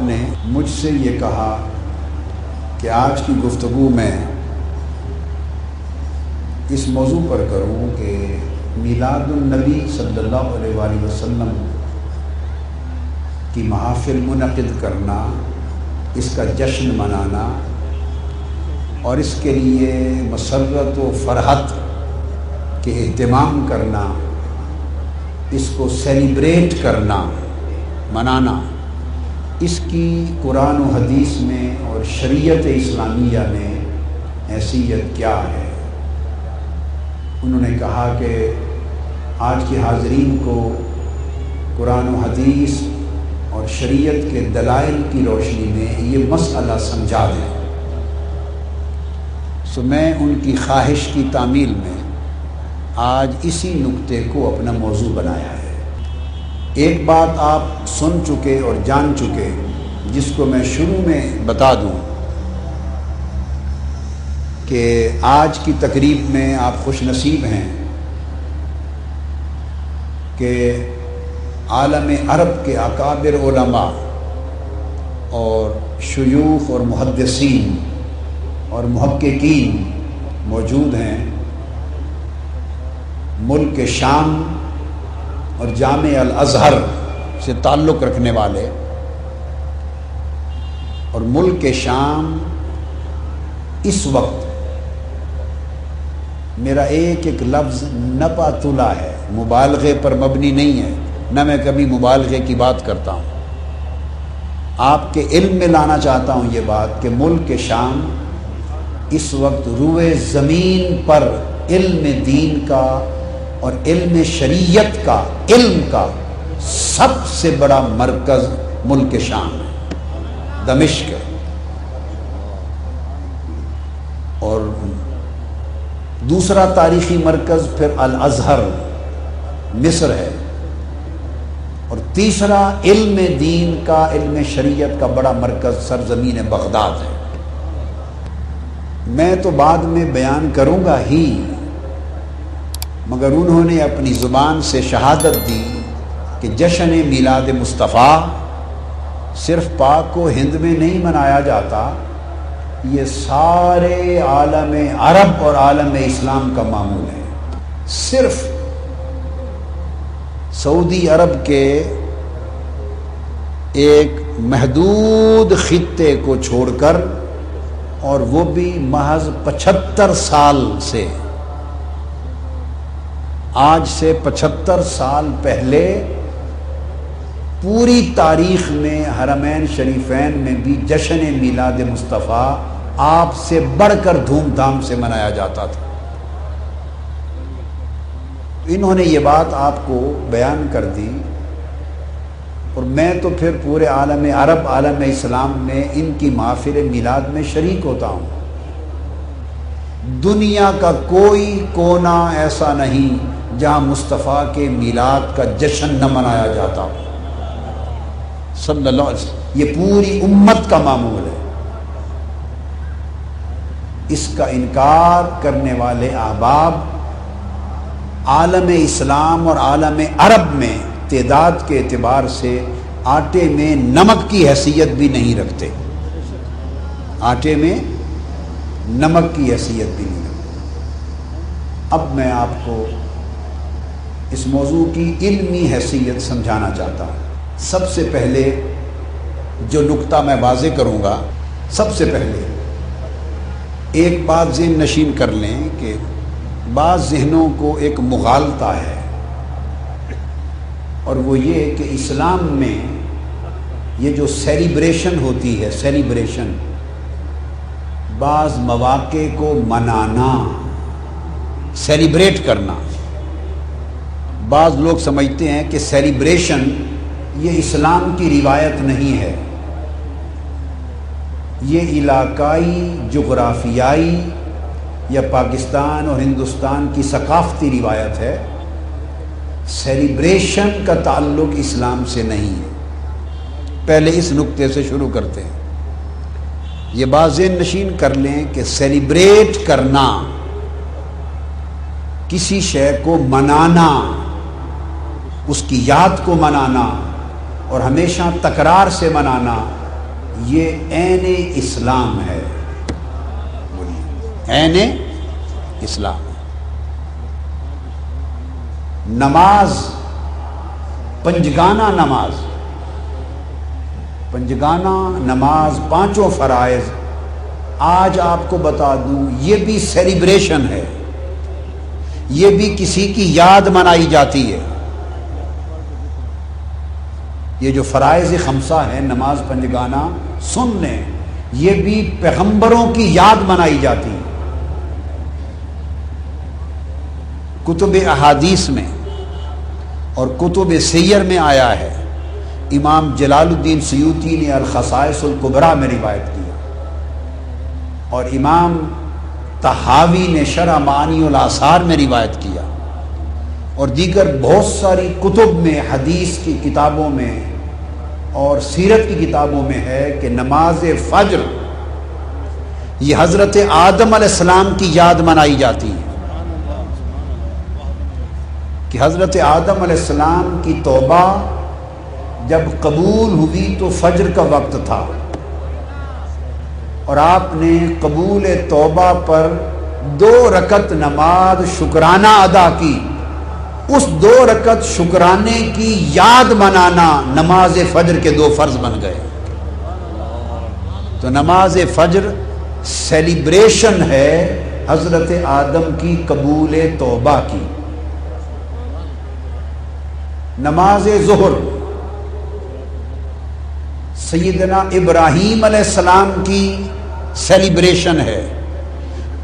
نے مجھ سے یہ کہا کہ آج کی گفتگو میں اس موضوع پر کروں کہ میلاد النبی صلی اللہ علیہ وآلہ وسلم کی محافل منعقد کرنا، اس کا جشن منانا اور اس کے لیے مسرت و فرحت کے اہتمام کرنا، اس کو سیلیبریٹ کرنا، منانا، اس کی قرآن و حدیث میں اور شریعت اسلامیہ میں حیثیت کیا ہے۔ انہوں نے کہا کہ آج کے حاضرین کو قرآن و حدیث اور شریعت کے دلائل کی روشنی میں یہ مسئلہ سمجھا دیں۔ سو میں ان کی خواہش کی تعمیل میں آج اسی نکتے کو اپنا موضوع بنایا ہے۔ ایک بات آپ سن چکے اور جان چکے، جس کو میں شروع میں بتا دوں کہ آج کی تقریب میں آپ خوش نصیب ہیں کہ عالم عرب کے اکابر علماء اور شیوخ اور محدثین اور محققین موجود ہیں۔ ملک شام اور جامع الازہر سے تعلق رکھنے والے، اور ملک شام اس وقت میرا ایک لفظ نپا تلا ہے، مبالغے پر مبنی نہیں ہے، نہ میں کبھی مبالغے کی بات کرتا ہوں۔ آپ کے علم میں لانا چاہتا ہوں یہ بات کہ ملک شام اس وقت روئے زمین پر علم دین کا اور علم شریعت کا، علم کا سب سے بڑا مرکز ملک شام ہے، دمشق ہے، اور دوسرا تاریخی مرکز پھر الازہر مصر ہے، اور تیسرا علم دین کا، علم شریعت کا بڑا مرکز سرزمین بغداد ہے۔ میں تو بعد میں بیان کروں گا ہی، مگر انہوں نے اپنی زبان سے شہادت دی کہ جشن میلاد مصطفیٰ صرف پاک و ہند میں نہیں منایا جاتا، یہ سارے عالم عرب اور عالم اسلام کا معمول ہے۔ صرف سعودی عرب کے ایک محدود خطے کو چھوڑ کر، اور وہ بھی محض 75 سال سے، آج سے 75 سال پہلے پوری تاریخ میں حرمین شریفین میں بھی جشن میلاد مصطفیٰ آپ سے بڑھ کر دھوم دھام سے منایا جاتا تھا۔ انہوں نے یہ بات آپ کو بیان کر دی، اور میں تو پھر پورے عالم عرب، عالم اسلام میں ان کی محافل میلاد میں شریک ہوتا ہوں۔ دنیا کا کوئی کونا ایسا نہیں جہاں مصطفیٰ کے میلاد کا جشن نہ منایا جاتا ہو، صلی اللہ علیہ وسلم۔ یہ پوری امت کا معمول ہے۔ اس کا انکار کرنے والے احباب عالم اسلام اور عالم عرب میں تعداد کے اعتبار سے آٹے میں نمک کی حیثیت بھی نہیں رکھتے، آٹے میں نمک کی حیثیت بھی نہیں رکھتے۔ اب میں آپ کو اس موضوع کی علمی حیثیت سمجھانا چاہتا ہوں۔ سب سے پہلے جو نکتہ میں واضح کروں گا، سب سے پہلے ایک بات ذہن نشین کر لیں کہ بعض ذہنوں کو ایک مغالطہ ہے، اور وہ یہ کہ اسلام میں یہ جو سیلیبریشن ہوتی ہے، سیلیبریشن، بعض مواقع کو منانا، سیلیبریٹ کرنا، بعض لوگ سمجھتے ہیں کہ سیلیبریشن یہ اسلام کی روایت نہیں ہے، یہ علاقائی، جغرافیائی یا پاکستان اور ہندوستان کی ثقافتی روایت ہے۔ سیلیبریشن کا تعلق اسلام سے نہیں ہے۔ پہلے اس نکتے سے شروع کرتے ہیں۔ یہ بات ذہن نشین کر لیں کہ سیلیبریٹ کرنا، کسی شے کو منانا، اس کی یاد کو منانا اور ہمیشہ تکرار سے منانا، یہ عین اسلام ہے، عین اسلام ہے۔ نماز، پنجگانہ نماز، پنجگانہ نماز، پانچوں فرائض، آج آپ کو بتا دوں یہ بھی سیلیبریشن ہے، یہ بھی کسی کی یاد منائی جاتی ہے۔ یہ جو فرائض خمسہ ہے، نماز، پنجگانہ، سن لیں، یہ بھی پیغمبروں کی یاد منائی جاتی ہے۔ کتب احادیث میں اور کتب سیر میں آیا ہے، امام جلال الدین سیوطی نے الخصائص الکبریٰ میں روایت کیا، اور امام طحاوی نے شرح معانی الآثار میں روایت کیا، اور دیگر بہت ساری کتب میں، حدیث کی کتابوں میں اور سیرت کی کتابوں میں ہے کہ نماز فجر یہ حضرت آدم علیہ السلام کی یاد منائی جاتی ہے، کہ حضرت آدم علیہ السلام کی توبہ جب قبول ہوئی تو فجر کا وقت تھا، اور آپ نے قبول توبہ پر 2 رکعت نماز شکرانہ ادا کی، اس 2 رکعت شکرانے کی یاد منانا نماز فجر کے 2 فرض بن گئے۔ تو نماز فجر سیلیبریشن ہے حضرت آدم کی قبول توبہ کی۔ نماز ظہر سیدنا ابراہیم علیہ السلام کی سیلیبریشن ہے۔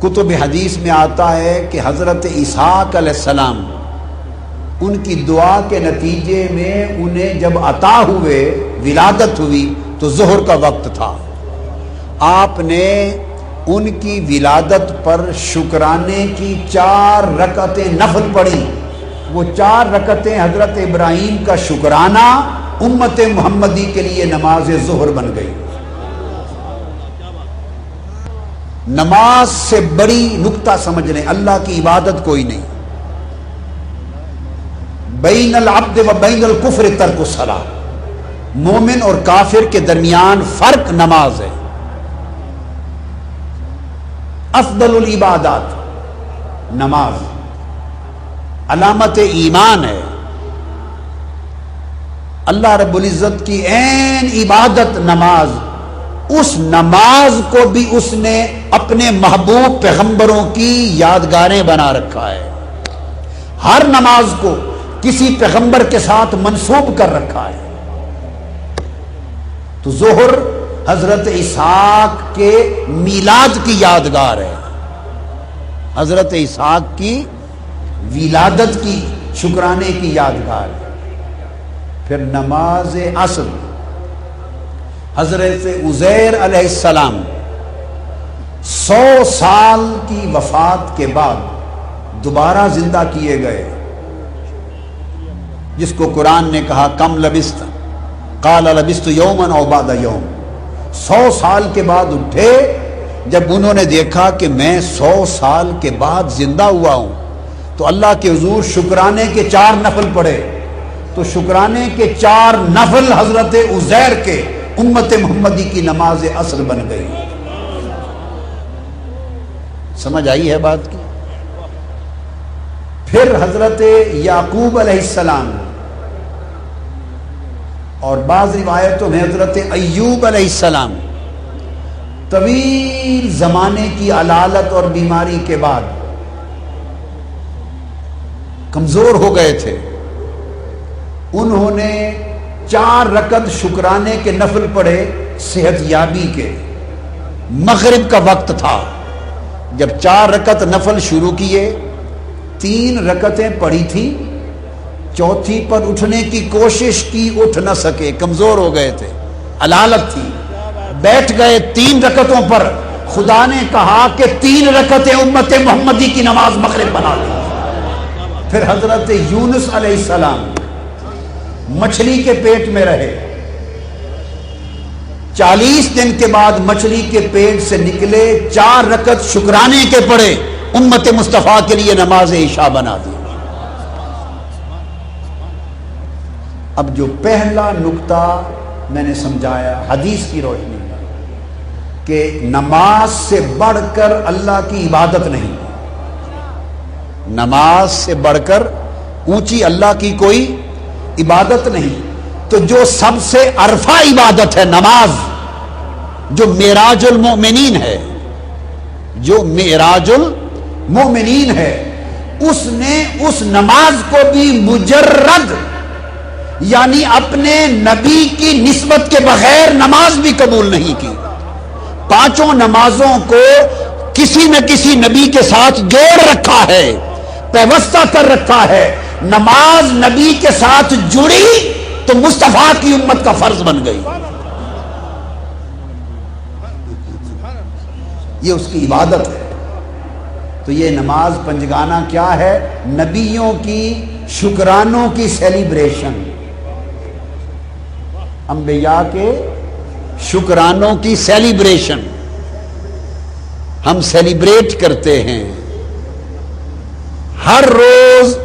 کتب حدیث میں آتا ہے کہ حضرت اسحاق علیہ السلام، ان کی دعا کے نتیجے میں انہیں جب عطا ہوئے، ولادت ہوئی، تو ظہر کا وقت تھا، آپ نے ان کی ولادت پر شکرانے کی 4 رکعتیں نفل پڑھی۔ وہ 4 رکعتیں حضرت ابراہیم کا شکرانہ امت محمدی کے لیے نماز ظہر بن گئی۔ نماز سے بڑی نکتہ سمجھ لیں، اللہ کی عبادت کوئی نہیں۔ بین العبد و بین الکفر ترک الصلاۃ، مومن اور کافر کے درمیان فرق نماز ہے۔ افضل العبادات نماز، علامت ایمان ہے۔ اللہ رب العزت کی عین عبادت نماز، اس نماز کو بھی اس نے اپنے محبوب پیغمبروں کی یادگاریں بنا رکھا ہے۔ ہر نماز کو کسی پیغمبر کے ساتھ منسوب کر رکھا ہے۔ تو ظہر حضرت اسحاق کے میلاد کی یادگار ہے، حضرت اسحاق کی ولادت کی شکرانے کی یادگار ہے۔ پھر نماز عصر، حضرت عزیر علیہ السلام 100 سال کی وفات کے بعد دوبارہ زندہ کیے گئے، جس کو قرآن نے کہا کم لبست، قال لبست یوما او بعد یوم، 100 سال کے بعد اٹھے۔ جب انہوں نے دیکھا کہ میں 100 سال کے بعد زندہ ہوا ہوں، تو اللہ کے حضور شکرانے کے 4 نفل پڑھے، تو شکرانے کے 4 نفل حضرت عزیر کے امت محمدی کی نماز عصر بن گئی۔ سمجھ آئی ہے بات کی؟ پھر حضرت یعقوب علیہ السلام، اور بعض روایتوں میں حضرت ایوب علیہ السلام، طویل زمانے کی علالت اور بیماری کے بعد کمزور ہو گئے تھے، انہوں نے 4 رکعت شکرانے کے نفل پڑھے صحت یابی کے۔ مغرب کا وقت تھا، جب 4 رکعت نفل شروع کیے، 3 رکعتیں پڑھی تھی، چوتھی پر اٹھنے کی کوشش کی، اٹھ نہ سکے، کمزور ہو گئے تھے، علالت تھی، بیٹھ گئے 3 رکعتوں پر۔ خدا نے کہا کہ 3 رکعتیں امت محمدی کی نماز مغرب بنا دی۔ پھر حضرت یونس علیہ السلام مچھلی کے پیٹ میں رہے، 40 دن کے بعد مچھلی کے پیٹ سے نکلے، 4 رکعت شکرانے کے پڑھے، امت مصطفیٰ کے لیے نماز عشاء بنا دی۔ اب جو پہلا نقطہ میں نے سمجھایا حدیث کی روشنی میں کہ نماز سے بڑھ کر اللہ کی عبادت نہیں، نماز سے بڑھ کر اونچی اللہ کی کوئی عبادت نہیں۔ تو جو سب سے عرفہ عبادت ہے نماز، جو معراج المؤمنین ہے، جو معراج المؤمنین ہے، اس نے اس نماز کو بھی مجرد یعنی اپنے نبی کی نسبت کے بغیر نماز بھی قبول نہیں کی۔ پانچوں نمازوں کو کسی نہ کسی نبی کے ساتھ جوڑ رکھا ہے، پیوستہ کر رکھا ہے۔ نماز نبی کے ساتھ جڑی تو مصطفیٰ کی امت کا فرض بن گئی، یہ اس کی عبادت ہے۔ تو یہ نماز پنجگانہ کیا ہے؟ نبیوں کی شکرانوں کی سیلیبریشن، انبیاء کے شکرانوں کی سیلیبریشن ہم سیلیبریٹ کرتے ہیں۔ ہر روز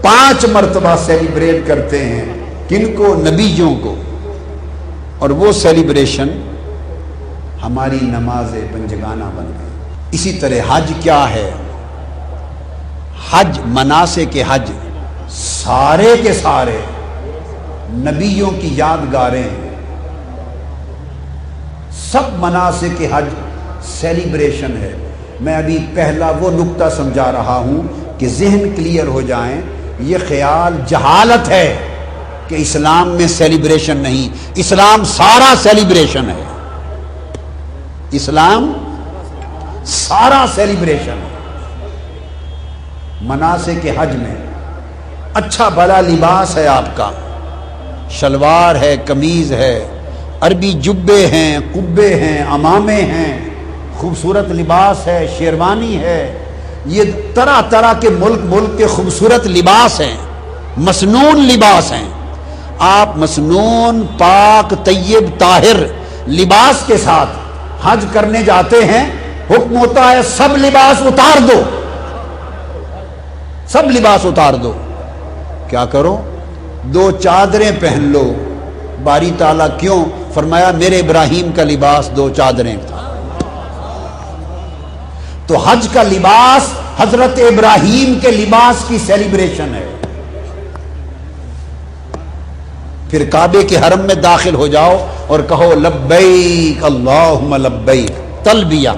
5 مرتبہ سیلیبریٹ کرتے ہیں، کن کو؟ نبیوں کو، اور وہ سیلیبریشن ہماری نماز پنجگانہ بن گئی۔ اسی طرح حج کیا ہے؟ حج، مناسک کے حج سارے کے سارے نبیوں کی یادگاریں ہیں، سب مناسک کے حج سیلیبریشن ہے۔ میں ابھی پہلا وہ نقطہ سمجھا رہا ہوں کہ ذہن کلیئر ہو جائیں، یہ خیال جہالت ہے کہ اسلام میں سیلیبریشن نہیں، اسلام سارا سیلیبریشن ہے، اسلام سارا سیلیبریشن ہے۔ مناسک کے حج میں اچھا بھلا لباس ہے، آپ کا شلوار ہے، قمیض ہے، عربی جبے ہیں، قبے ہیں، عمامے ہیں، خوبصورت لباس ہے، شیروانی ہے، یہ طرح طرح کے ملک کے خوبصورت لباس ہیں، مسنون لباس ہیں۔ آپ مسنون، پاک، طیب، طاہر لباس کے ساتھ حج کرنے جاتے ہیں، حکم ہوتا ہے سب لباس اتار دو، سب لباس اتار دو۔ کیا کرو؟ 2 چادریں پہن لو۔ باری تعالیٰ کیوں؟ فرمایا میرے ابراہیم کا لباس 2 چادریں تھا۔ تو حج کا لباس حضرت ابراہیم کے لباس کی سیلیبریشن ہے۔ پھر کعبے کے حرم میں داخل ہو جاؤ اور کہو لبیک اللہم لبیک، تلبیہ۔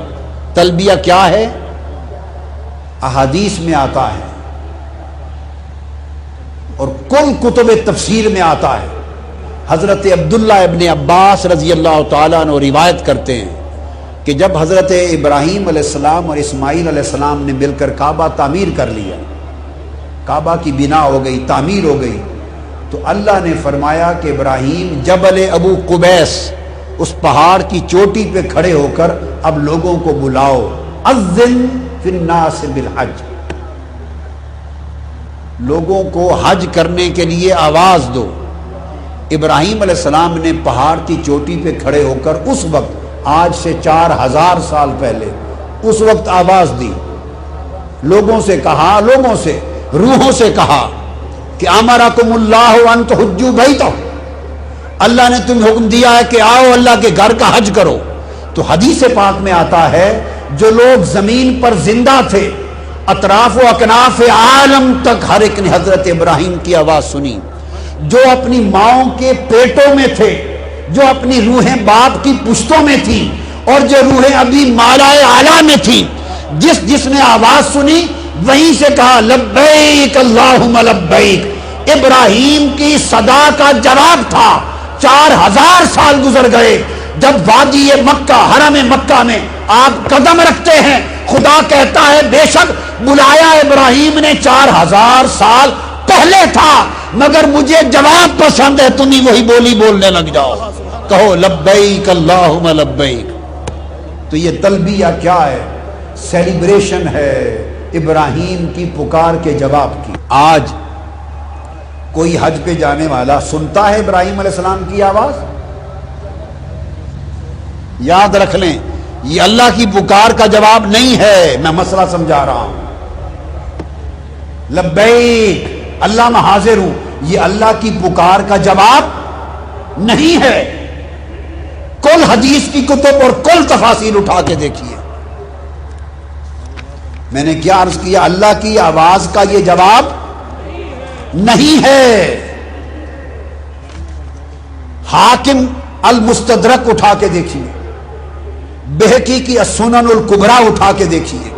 تلبیہ کیا ہے؟ احادیث میں آتا ہے اور کل کتب تفسیر میں آتا ہے۔ حضرت عبداللہ ابن عباس رضی اللہ تعالیٰ عنہ روایت کرتے ہیں کہ جب حضرت ابراہیم علیہ السلام اور اسماعیل علیہ السلام نے مل کر کعبہ تعمیر کر لیا، کعبہ کی بنا ہو گئی، تعمیر ہو گئی، تو اللہ نے فرمایا کہ ابراہیم جبل ابو قبیس، اس پہاڑ کی چوٹی پہ کھڑے ہو کر اب لوگوں کو بلاؤ، اذن فی الناس بالحج، لوگوں کو حج کرنے کے لیے آواز دو۔ ابراہیم علیہ السلام نے پہاڑ کی چوٹی پہ کھڑے ہو کر اس وقت، آج سے 4000 سال پہلے، اس وقت آواز دی، لوگوں سے کہا، لوگوں سے، روحوں سے کہا کہ امرکم اللہ ان تحجوا بیتہ، اللہ نے تمہیں حکم دیا ہے کہ آؤ اللہ کے گھر کا حج کرو۔ تو حدیث پاک میں آتا ہے جو لوگ زمین پر زندہ تھے، اطراف و اکناف عالم تک ہر ایک نے حضرت ابراہیم کی آواز سنی۔ جو اپنی ماؤں کے پیٹوں میں تھے، جو اپنی روحیں باپ کی پشتوں میں تھی، اور جو روحیں ابھی مالائے اعلیٰ میں تھی، جس نے آواز سنی وہیں سے کہا لبیک اللہم لبیک۔ ابراہیم کی صدا کا جواب تھا۔ 4000 سال گزر گئے، جب وادی مکہ، حرم مکہ میں آپ قدم رکھتے ہیں، خدا کہتا ہے بے شک بلایا ابراہیم نے 4000 سال پہلے تھا، مگر مجھے جواب پسند ہے، تم ہی وہی بولی بولنے لگ جاؤ، کہو لبیک اللہم لبیک۔ تو یہ تلبیہ کیا ہے؟ سیلیبریشن ہے ابراہیم کی پکار کے جواب کی۔ آج کوئی حج پہ جانے والا سنتا ہے ابراہیم علیہ السلام کی آواز؟ یاد رکھ لیں، یہ اللہ کی پکار کا جواب نہیں ہے، میں مسئلہ سمجھا رہا ہوں۔ لبیک اللہ میں حاضر ہوں، یہ اللہ کی پکار کا جواب نہیں ہے، کل حدیث کی کتب اور کل تفاسیر اٹھا کے دیکھیے. میں نے کیا عرض کیا؟ اللہ کی آواز کا یہ جواب نہیں ہے. حاکم المستدرک اٹھا کے دیکھیے، بہقی کی السنن الکبریٰ اٹھا کے دیکھیے،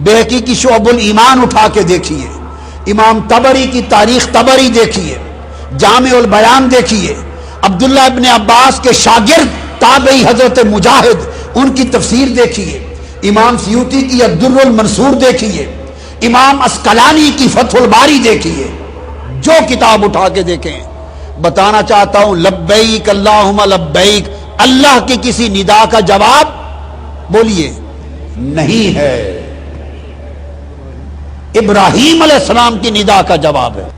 بہقی کی شعب الایمان اٹھا کے دیکھیے، امام طبری کی تاریخ طبری دیکھیے، جامع البیان دیکھیے، عبداللہ ابن عباس کے شاگرد تابعی حضرت مجاہد ان کی تفسیر دیکھیے، امام سیوطی کی الدر المنصور دیکھیے، امام اسقلانی کی فتح الباری دیکھیے. جو کتاب اٹھا کے دیکھیں. بتانا چاہتا ہوں لبیک اللہم لبیک اللہ کی کسی ندا کا جواب بولیے نہیں ہے. ابراہیم علیہ السلام کی ندا کا جواب ہے.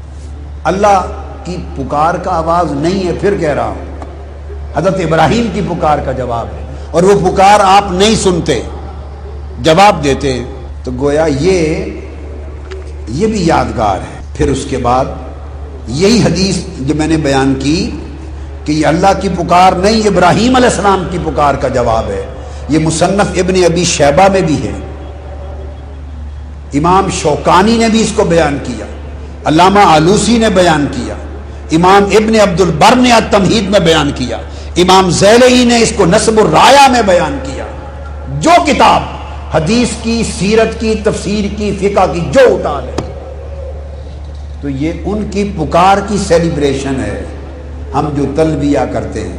اللہ کی پکار کا آواز نہیں ہے. پھر کہہ رہا ہوں حضرت ابراہیم کی پکار کا جواب ہے، اور وہ پکار آپ نہیں سنتے، جواب دیتے. تو گویا یہ بھی یادگار ہے. پھر اس کے بعد یہی حدیث جو میں نے بیان کی کہ یہ اللہ کی پکار نہیں، ابراہیم علیہ السلام کی پکار کا جواب ہے. یہ مصنف ابن ابی شیبہ میں بھی ہے، امام شوکانی نے بھی اس کو بیان کیا، علامہ آلوسی نے بیان کیا، امام ابن عبد البر نے التمہید میں بیان کیا، امام زیلعی نے اس کو نصب الرایہ میں بیان کیا. جو کتاب حدیث کی، سیرت کی، تفسیر کی، فقہ کی جو اٹھا لے تو یہ ان کی پکار کی سیلیبریشن ہے، ہم جو تلبیہ کرتے ہیں.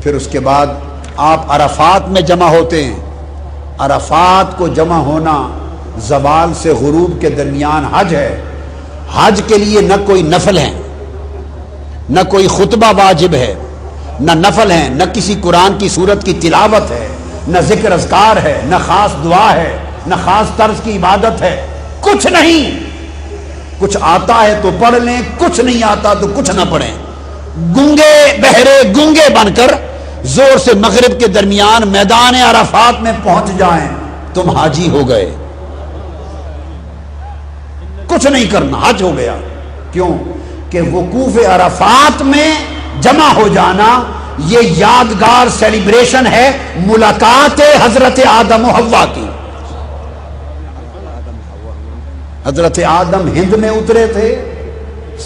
پھر اس کے بعد آپ عرفات میں جمع ہوتے ہیں. عرفات کو جمع ہونا زوال سے غروب کے درمیان حج ہے. حج کے لیے نہ کوئی نفل ہے، نہ کوئی خطبہ واجب ہے، نہ نفل ہے، نہ کسی قرآن کی سورت کی تلاوت ہے، نہ ذکر اذکار ہے، نہ خاص دعا ہے، نہ خاص طرز کی عبادت ہے، کچھ نہیں. کچھ آتا ہے تو پڑھ لیں، کچھ نہیں آتا تو کچھ نہ پڑھیں. گنگے بہرے گنگے بن کر زور سے مغرب کے درمیان میدان عرفات میں پہنچ جائیں، تم حاجی ہو گئے. کچھ نہیں کرنا، حج ہو گیا. کیوں کہ وقوف عرفات میں جمع ہو جانا یہ یادگار سیلیبریشن ہے ملاقات حضرت آدم و حوا کی. حضرت آدم ہند میں اترے تھے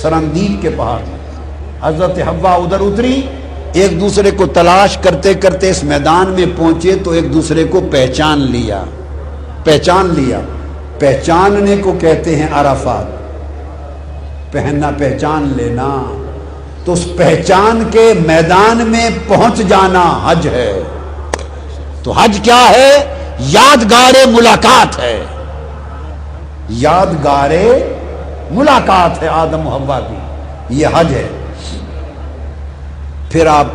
سرندیب کے پہاڑ میں، حضرت حوا ادھر اتری، ایک دوسرے کو تلاش کرتے کرتے اس میدان میں پہنچے تو ایک دوسرے کو پہچان لیا. پہچاننے کو کہتے ہیں عرفات. پہننا پہچان لینا، تو اس پہچان کے میدان میں پہنچ جانا حج ہے. تو حج کیا ہے؟ یادگار ملاقات ہے. یادگار ملاقات ہے آدم و حوا کی، یہ حج ہے. پھر آپ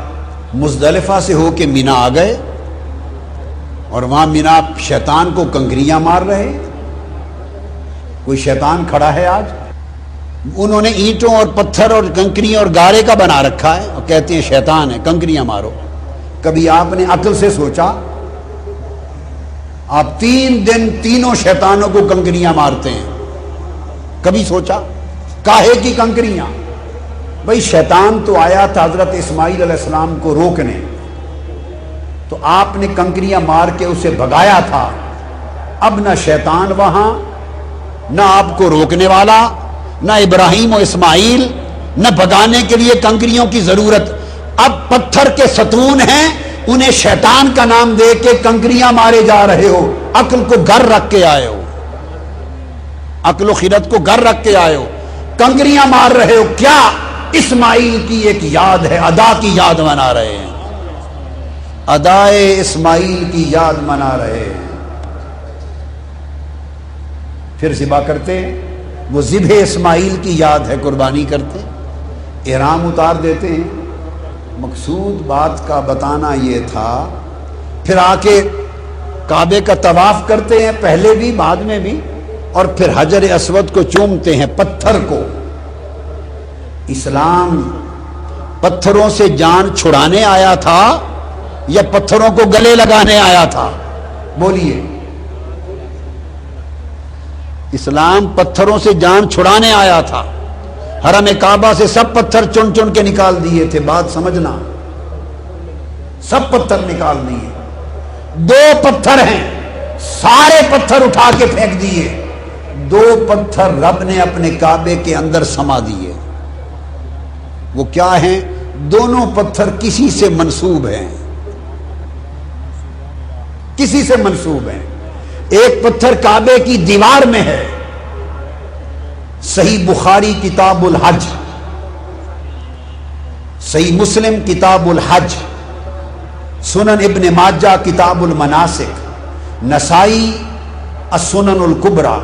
مزدلفہ سے ہو کے مینا آ گئے، اور وہاں مینا شیطان کو کنکریاں مار رہے. کوئی شیطان کھڑا ہے آج؟ انہوں نے اینٹوں اور پتھر اور کنکریاں اور گارے کا بنا رکھا ہے اور کہتے ہیں شیطان ہے، کنکریاں مارو. کبھی آپ نے عقل سے سوچا؟ آپ 3 دن تینوں شیطانوں کو کنکریاں مارتے ہیں، کبھی سوچا کاہے کی کنکریاں؟ بھئی شیطان تو آیا تھا حضرت اسماعیل علیہ السلام کو روکنے، تو آپ نے کنکریاں مار کے اسے بھگایا تھا. اب نہ شیطان وہاں، نہ آپ کو روکنے والا، نہ ابراہیم و اسماعیل، نہ بھگانے کے لیے کنکریوں کی ضرورت. اب پتھر کے ستون ہیں، انہیں شیطان کا نام دے کے کنکریاں مارے جا رہے ہو. عقل کو گھر رکھ کے آئے ہو، عقل و خیرت کو گھر رکھ کے آئے ہو، کنکریاں مار رہے ہو. کیا؟ اسماعیل کی ایک یاد ہے، ادا کی یاد منا رہے ہیں، ادائے اسماعیل کی یاد منا رہے ہیں. پھر ذبح کرتے ہیں، وہ ذبح اسماعیل کی یاد ہے، قربانی کرتے ہیں، احرام اتار دیتے ہیں. مقصود بات کا بتانا یہ تھا. پھر آ کے کعبے کا طواف کرتے ہیں، پہلے بھی بعد میں بھی، اور پھر حجر اسود کو چومتے ہیں، پتھر کو. اسلام پتھروں سے جان چھڑانے آیا تھا یا پتھروں کو گلے لگانے آیا تھا؟ بولیے. اسلام پتھروں سے جان چھڑانے آیا تھا. حرم کعبہ سے سب پتھر چن چن کے نکال دیے تھے. بات سمجھنا، سب پتھر نکال دیے. 2 پتھر ہیں, سارے پتھر اٹھا کے پھینک دیے. 2 پتھر رب نے اپنے کعبے کے اندر سما دیے. وہ کیا ہیں؟ دونوں پتھر کسی سے منسوب ہیں, کسی سے منسوب ہیں. ایک پتھر کعبے کی دیوار میں ہے. صحیح بخاری کتاب الحج, صحیح مسلم کتاب الحج, سنن ابن ماجہ کتاب المناسک, نسائی السنن الکبریٰ,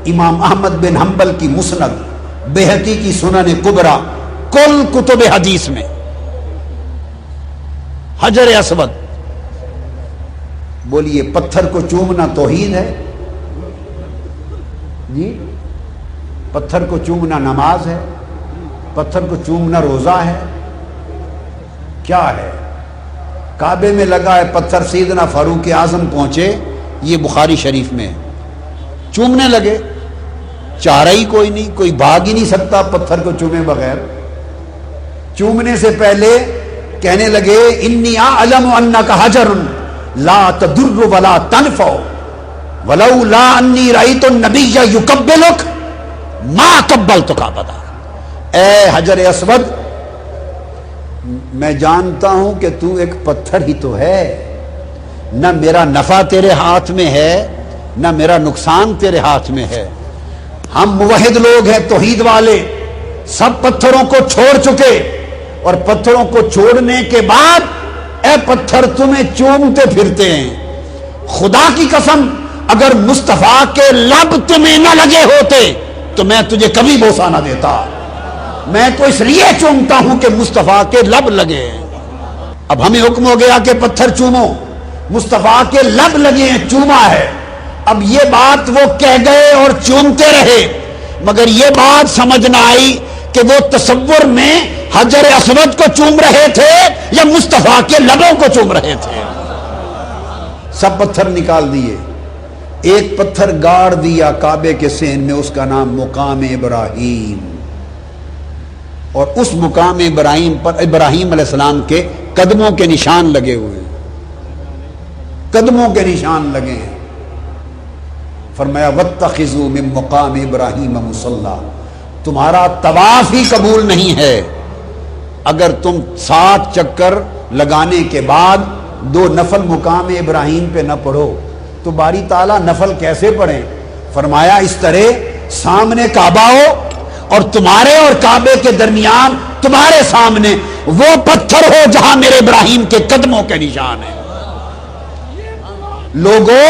امام احمد بن حنبل کی مسند, بیہقی کی سنن کبریٰ, کل کتب حدیث میں حجر اسود. بولیے پتھر کو چومنا توحید ہے جی؟ پتھر کو چومنا نماز ہے؟ پتھر کو چومنا روزہ ہے؟ کیا ہے؟ کعبے میں لگا ہے پتھر, سیدنا فاروق اعظم پہنچے, یہ بخاری شریف میں ہے, چومنے لگے. چارہ ہی کوئی نہیں, کوئی بھاگ ہی نہیں سکتا پتھر کو چومے بغیر. چومنے سے پہلے کہنے لگے انی اعلم انک حجر لا تضر ولا تنفع ولولا انی رأیت النبی یقبلک ما قبلتک ابدا. اے حجر اسود, میں جانتا ہوں کہ تو ایک پتھر ہی تو ہے, نہ میرا نفع تیرے ہاتھ میں ہے نہ میرا نقصان تیرے ہاتھ میں ہے. ہم موحد لوگ ہیں, توحید والے, سب پتھروں کو چھوڑ چکے, اور پتھروں کو چھوڑنے کے بعد اے پتھر تمہیں چومتے پھرتے ہیں. خدا کی قسم اگر مصطفیٰ کے لب تمہیں نہ لگے ہوتے تو میں تجھے کبھی بوسہ نہ دیتا. میں تو اس لیے چومتا ہوں کہ مصطفیٰ کے لب لگے. اب ہمیں حکم ہو گیا کہ پتھر چومو, مصطفیٰ کے لب لگے ہیں, چوما ہے. اب یہ بات وہ کہہ گئے اور چومتے رہے, مگر یہ بات سمجھ نہ آئی کہ وہ تصور میں حجر اسود کو چوم رہے تھے یا مصطفیٰ کے لبوں کو چوم رہے تھے. سب پتھر نکال دیے. ایک پتھر گاڑ دیا کعبے کے سین میں, اس کا نام مقام ابراہیم, اور اس مقام ابراہیم پر ابراہیم علیہ السلام کے قدموں کے نشان لگے ہوئے ہیں, قدموں کے نشان لگے ہیں. فرمایا واتخذوا من مقام ابراہیم مصلی, تمہارا طواف ہی قبول نہیں ہے اگر تم 7 چکر لگانے کے بعد 2 نفل مقام ابراہیم پہ نہ پڑھو. تو باری تعالیٰ نفل کیسے پڑھیں؟ فرمایا اس طرح سامنے کعبہ ہو اور تمہارے اور کعبے کے درمیان تمہارے سامنے وہ پتھر ہو جہاں میرے ابراہیم کے قدموں کے نشان ہیں. لوگوں,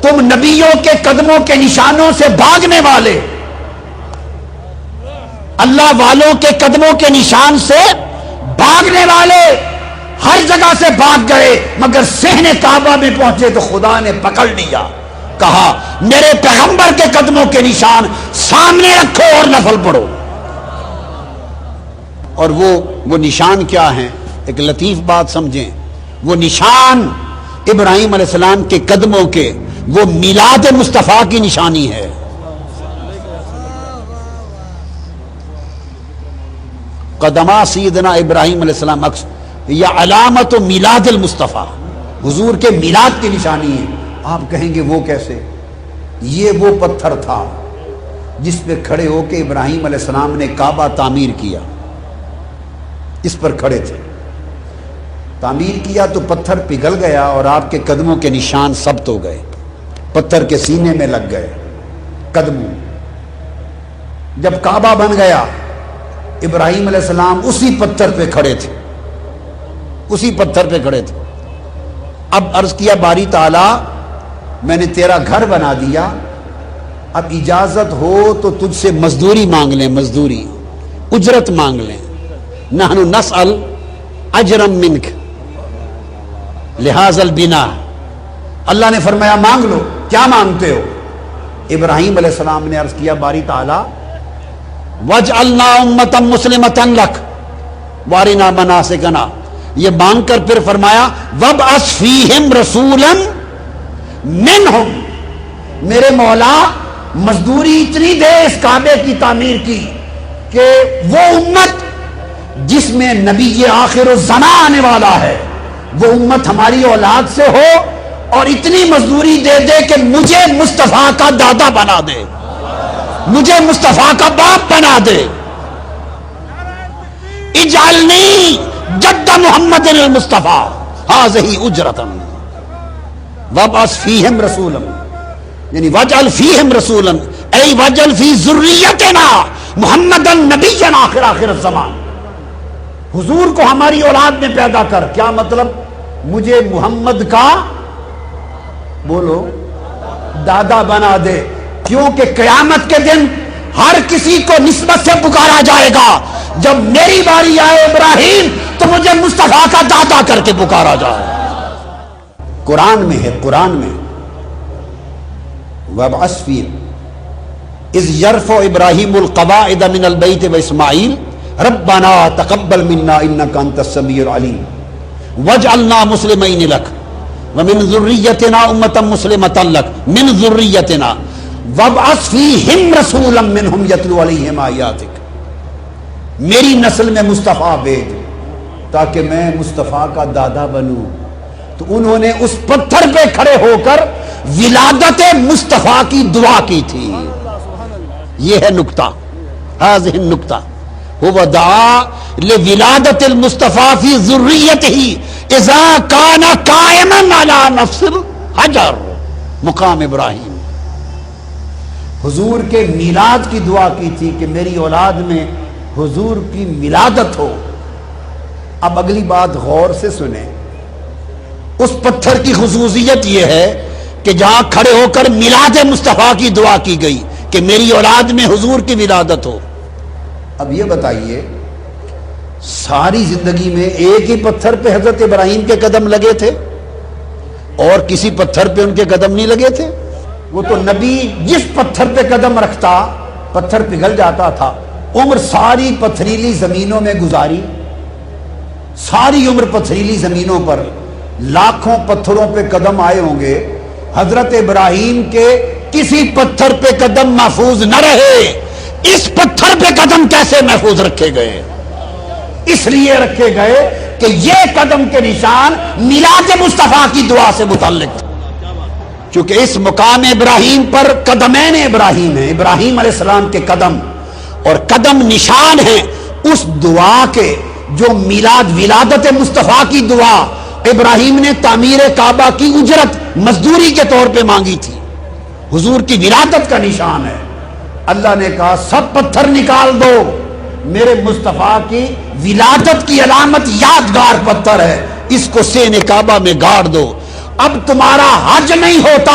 تم نبیوں کے قدموں کے نشانوں سے بھاگنے والے, اللہ والوں کے قدموں کے نشان سے بھاگنے والے ہر جگہ سے بھاگ گئے, مگر صحن کعبہ میں پہنچے تو خدا نے پکڑ لیا, کہا میرے پیغمبر کے قدموں کے نشان سامنے رکھو اور نفل پڑھو. اور وہ نشان کیا ہیں؟ ایک لطیف بات سمجھیں, وہ نشان ابراہیم علیہ السلام کے قدموں کے وہ میلاد مصطفیٰ کی نشانی ہے. قدمہ سیدنا ابراہیم علیہ السلام یا علامت و میلاد المصطفیٰ, حضور کے میلاد کی نشانی ہے. آپ کہیں گے وہ کیسے؟ یہ وہ پتھر تھا جس پہ کھڑے ہو کے ابراہیم علیہ السلام نے کعبہ تعمیر کیا. اس پر کھڑے تھے, تعمیر کیا تو پتھر پگھل گیا اور آپ کے قدموں کے نشان ثبت ہو گئے, پتھر کے سینے میں لگ گئے قدموں. جب کعبہ بن گیا ابراہیم علیہ السلام اسی پتھر پہ کھڑے تھے, اسی پتھر پہ کھڑے تھے. اب عرض کیا باری تعالیٰ میں نے تیرا گھر بنا دیا, اب اجازت ہو تو تجھ سے مزدوری مانگ لیں, مزدوری اجرت مانگ لیں. نحن نسأل اجرم منک لہذا البنا. اللہ نے فرمایا مانگ لو, کیا مانگتے ہو؟ ابراہیم علیہ السلام نے عرض کیا باری تعالیٰ وَجْعَلْنَا أُمَّةً مُسْلِمَةً لَكَ وَأَرِنَا مَنَاسِكَنَا. یہ مانگ کر پھر فرمایا وَابْعَثْ فِيهِمْ رَسُولًا مِّنْهُمْ. میرے مولا مزدوری اتنی دے اس کعبے کی تعمیر کی کہ وہ امت جس میں نبی آخر الزمان آنے والا ہے, وہ امت ہماری اولاد سے ہو اور اتنی مزدوری دے دے کہ مجھے مصطفیٰ کا دادا بنا دے، مجھے مصطفیٰ کا باپ بنا دے. اجعلنی جد محمد المصطفیٰ ہذہ اجرۃ وابعث فیہم رسولا، یعنی واجعل فیہم رسولا ای واجعل فی ذریتنا محمدا نبیا آخر الزمان. حضور کو ہماری اولاد میں پیدا کر. کیا مطلب؟ مجھے محمد کا بولو دادا بنا دے، کیونکہ قیامت کے دن ہر کسی کو نسبت سے پکارا جائے گا. جب میری باری آئے ابراہیم تو مجھے مصطفیٰ کا دادا کر کے پکارا جائے. قرآن میں ہے، قرآن میں وابعث فیہم اذ یرفع ابراہیم القواعد من البیت واسماعیل ربنا تقبل منا انک انت السمیع العلیم واجعلنا مسلمین لک ومن ذریتنا امة مسلمة لک من ذریتنا وابعث فیہم رسولا منہم یتلو علیہم آیاتک. میری نسل میں مصطفیٰ بھیج تاکہ میں مصطفیٰ کا دادا بنوں. تو انہوں نے اس پتھر پہ کھڑے ہو کر ولادت مصطفیٰ کی دعا کی تھی. یہ ہے نکتہ، هذه النکتہ هو دعا لولادت المصطفیٰ فی ذریتہ اذا کان قائما علی نفس الحجر مقام ابراہیم. حضور کے میلاد کی دعا کی تھی کہ میری اولاد میں حضور کی میلادت ہو. اب اگلی بات غور سے سنیں. اس پتھر کی خصوصیت یہ ہے کہ جہاں کھڑے ہو کر میلاد مصطفیٰ کی دعا کی گئی کہ میری اولاد میں حضور کی ولادت ہو. اب یہ بتائیے ساری زندگی میں ایک ہی پتھر پہ حضرت ابراہیم کے قدم لگے تھے اور کسی پتھر پہ ان کے قدم نہیں لگے تھے؟ وہ تو نبی جس پتھر پہ قدم رکھتا پتھر پگھل جاتا تھا. عمر ساری پتھریلی زمینوں میں گزاری، ساری عمر پتھریلی زمینوں پر لاکھوں پتھروں پہ قدم آئے ہوں گے. حضرت ابراہیم کے کسی پتھر پہ قدم محفوظ نہ رہے. اس پتھر پہ قدم کیسے محفوظ رکھے گئے؟ اس لیے رکھے گئے کہ یہ قدم کے نشان میلاد مصطفیٰ کی دعا سے متعلق، چونکہ اس مقام ابراہیم پر قدمین ابراہیم ہیں، ابراہیم علیہ السلام کے قدم، اور قدم نشان ہے اس دعا کے جو میلاد ولادت مصطفیٰ کی دعا ابراہیم نے تعمیر کعبہ کی اجرت مزدوری کے طور پہ مانگی تھی. حضور کی ولادت کا نشان ہے. اللہ نے کہا سب پتھر نکال دو، میرے مصطفیٰ کی ولادت کی علامت یادگار پتھر ہے، اس کو سین کعبہ میں گاڑ دو. اب تمہارا حج نہیں ہوتا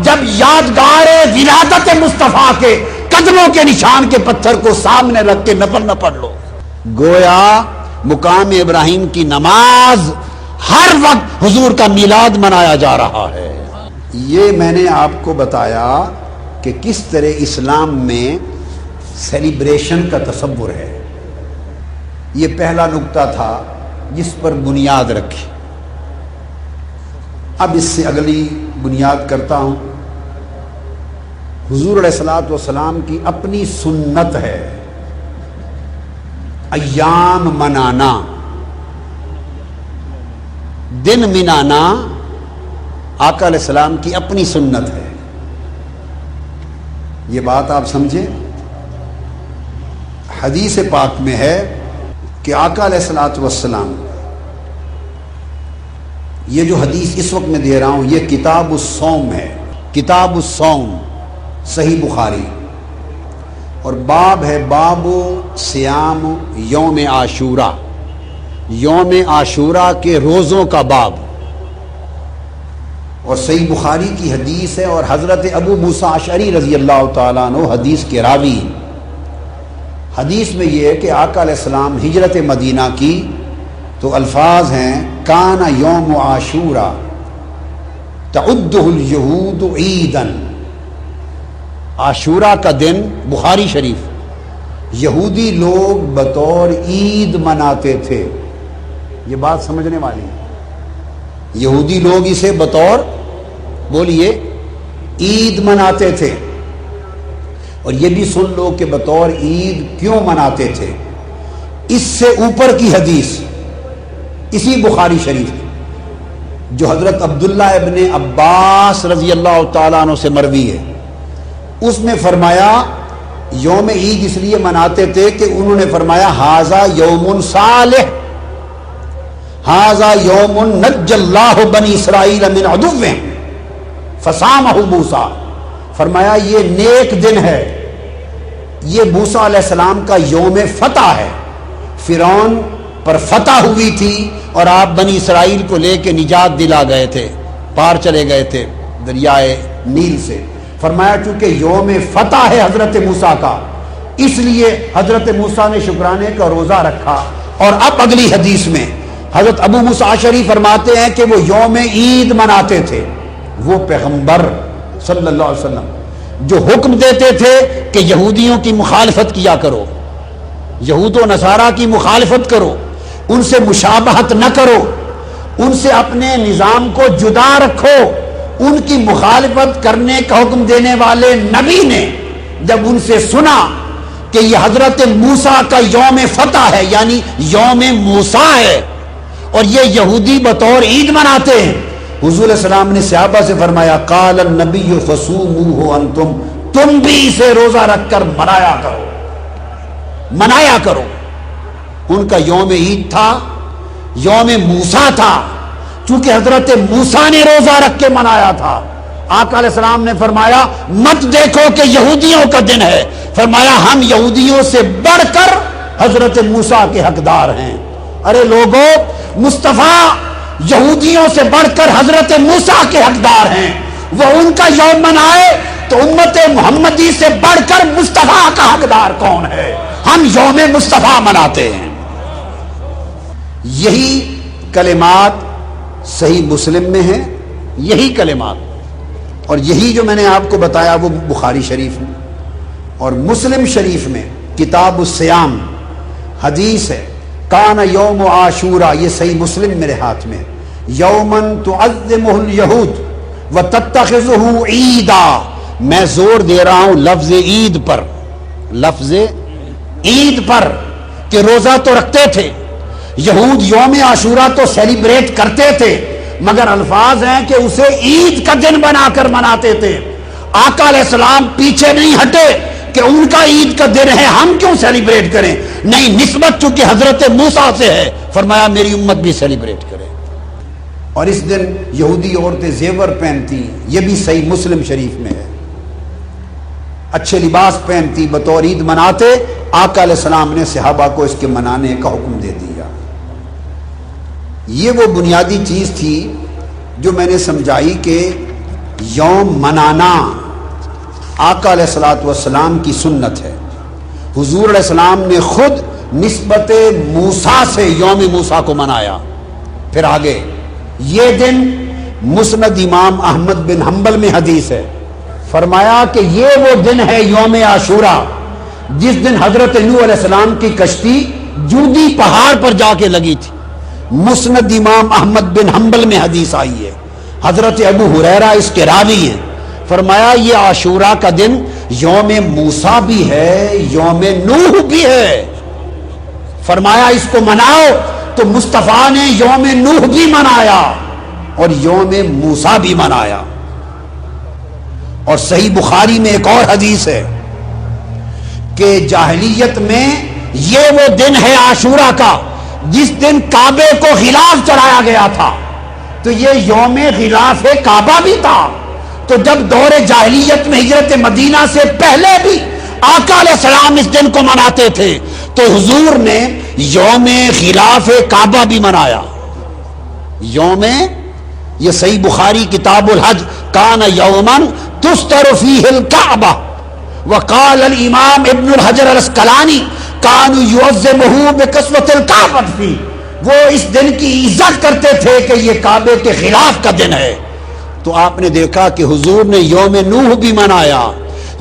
جب یادگار ولادت مصطفیٰ کے قدموں کے نشان کے پتھر کو سامنے رکھ کے نفل نہ پڑھ لو. گویا مقام ابراہیم کی نماز ہر وقت حضور کا میلاد منایا جا رہا ہے. یہ میں نے آپ کو بتایا کہ کس طرح اسلام میں سیلیبریشن کا تصور ہے. یہ پہلا نکتہ تھا جس پر بنیاد رکھی. اب اس سے اگلی بنیاد کرتا ہوں. حضور علیہ الصلوۃ والسلام کی اپنی سنت ہے ایام منانا، دن منانا آقا علیہ السلام کی اپنی سنت ہے. یہ بات آپ سمجھیں. حدیث پاک میں ہے کہ آقا علیہ الصلوۃ والسلام، یہ جو حدیث اس وقت میں دے رہا ہوں یہ کتاب الصوم ہے، کتاب الصوم صحیح بخاری، اور باب ہے باب سیام یوم عاشورہ، یوم عاشورہ کے روزوں کا باب، اور صحیح بخاری کی حدیث ہے. اور حضرت ابو موسیٰ اشعری رضی اللہ تعالیٰ عنہ حدیث کے راوی. حدیث میں یہ ہے کہ آقا علیہ السلام ہجرت مدینہ کی تو الفاظ ہیں کان یوم عاشورہ تعدہ الیہود عیداً. عاشورہ کا دن بخاری شریف یہودی لوگ بطور عید مناتے تھے. یہ بات سمجھنے والی ہے. یہودی لوگ اسے بطور بولیے عید مناتے تھے. اور یہ بھی سن لو کہ بطور عید کیوں مناتے تھے. اس سے اوپر کی حدیث اسی بخاری شریف جو حضرت عبداللہ ابن عباس رضی اللہ تعالیٰ عنہ سے مروی ہے، اس میں فرمایا یوم عید اس لیے مناتے تھے کہ انہوں نے فرمایا ھذا یوم صالح، ھذا یوم نجى اللہ بنی اسرائیل من عدوهم فصامہ موسیٰ، فرمایا یہ نیک دن ہے، یہ موسیٰ علیہ السلام کا یوم فتح ہے، فرعون پر فتح ہوئی تھی اور آپ بنی اسرائیل کو لے کے نجات دلا گئے تھے، پار چلے گئے تھے دریائے نیل سے، فرمایا چونکہ یوم فتح ہے حضرت موسیٰ کا، اس لیے حضرت موسیٰ نے شکرانے کا روزہ رکھا۔ اور اب اگلی حدیث میں حضرت ابو موسیٰ اشعری فرماتے ہیں کہ وہ یوم عید مناتے تھے، وہ پیغمبر صلی اللہ علیہ وسلم جو حکم دیتے تھے کہ یہودیوں کی مخالفت کیا کرو، یہود و نصارہ کی مخالفت کرو، ان سے مشابہت نہ کرو، ان سے اپنے نظام کو جدا رکھو، ان کی مخالفت کرنے کا حکم دینے والے نبی نے جب ان سے سنا کہ یہ حضرت موسیٰ کا یوم فتح ہے، یعنی یوم موسیٰ ہے اور یہ یہودی بطور عید مناتے ہیں، حضور علیہ السلام نے صحابہ سے فرمایا قال النبی فصوموہ انتم، تم بھی اسے روزہ رکھ کر منایا کرو۔ ان کا یوم عید تھا، یوم موسیٰ تھا، چونکہ حضرت موسیٰ نے روزہ رکھ کے منایا تھا۔ آقا علیہ السلام نے فرمایا مت دیکھو کہ یہودیوں کا دن ہے، فرمایا ہم یہودیوں سے بڑھ کر حضرت موسیٰ کے حقدار ہیں۔ ارے لوگوں، مصطفیٰ یہودیوں سے بڑھ کر حضرت موسیٰ کے حقدار ہیں، وہ ان کا یوم منائے تو امت محمدی سے بڑھ کر مصطفیٰ کا حقدار کون ہے؟ ہم یوم مصطفیٰ مناتے ہیں۔ یہی کلمات صحیح مسلم میں ہیں، یہی کلمات، اور یہی جو میں نے آپ کو بتایا وہ بخاری شریف میں، اور مسلم شریف میں کتاب الصیام حدیث ہے کان یوم عاشورہ، یہ صحیح مسلم میرے ہاتھ میں، یومن تعظمہ الیہود وتتخذہ عیدا، میں زور دے رہا ہوں لفظ عید پر، لفظ عید پر، کہ روزہ تو رکھتے تھے یہود، یوم عاشورہ تو سیلیبریٹ کرتے تھے، مگر الفاظ ہیں کہ اسے عید کا دن بنا کر مناتے تھے۔ آقا علیہ السلام پیچھے نہیں ہٹے کہ ان کا عید کا دن ہے ہم کیوں سیلیبریٹ کریں، نہیں، نسبت چونکہ حضرت موسیٰ سے ہے، فرمایا میری امت بھی سیلیبریٹ کرے۔ اور اس دن یہودی عورتیں زیور پہنتی، یہ بھی صحیح مسلم شریف میں ہے، اچھے لباس پہنتی، بطور عید مناتے، آقا علیہ السلام نے صحابہ کو اس کے منانے کا حکم دے دیا۔ یہ وہ بنیادی چیز تھی جو میں نے سمجھائی کہ یوم منانا آقا علیہ الصلوۃ والسلام کی سنت ہے۔ حضور علیہ السلام نے خود نسبت موسیٰ سے یوم موسیٰ کو منایا۔ پھر آگے یہ دن مسند امام احمد بن حنبل میں حدیث ہے، فرمایا کہ یہ وہ دن ہے یوم عاشورہ جس دن حضرت نوح علیہ السلام کی کشتی جودی پہاڑ پر جا کے لگی تھی۔ مسند امام احمد بن حنبل میں حدیث آئی ہے، حضرت ابو ہریرہ اس کے راوی ہیں، فرمایا یہ عاشورہ کا دن یوم موسیٰ بھی ہے، یوم نوح بھی ہے، فرمایا اس کو مناؤ، تو مصطفیٰ نے یوم نوح بھی منایا اور یوم موسیٰ بھی منایا۔ اور صحیح بخاری میں ایک اور حدیث ہے کہ جاہلیت میں یہ وہ دن ہے عاشورہ کا جس دن کعبے کو غلاف چڑھایا گیا تھا، تو یہ یوم غلاف کعبہ بھی تھا۔ تو جب دور جاہلیت میں ہجرت مدینہ سے پہلے بھی آقا علیہ السلام اس دن کو مناتے تھے، تو حضور نے یوم غلاف کعبہ بھی منایا۔ یوم، یہ صحیح بخاری کتاب الحج، کان یومن تستر فیہ الکعبہ، وقال الامام ابن الحجر الاسقلانی کانوا یعظمہ بکسوۃ الکعبہ فی، وہ اس دن کی عزت کرتے تھے کہ یہ کعبے کے خلاف کا دن ہے۔ تو آپ نے دیکھا کہ حضور نے یوم نوح بھی منایا،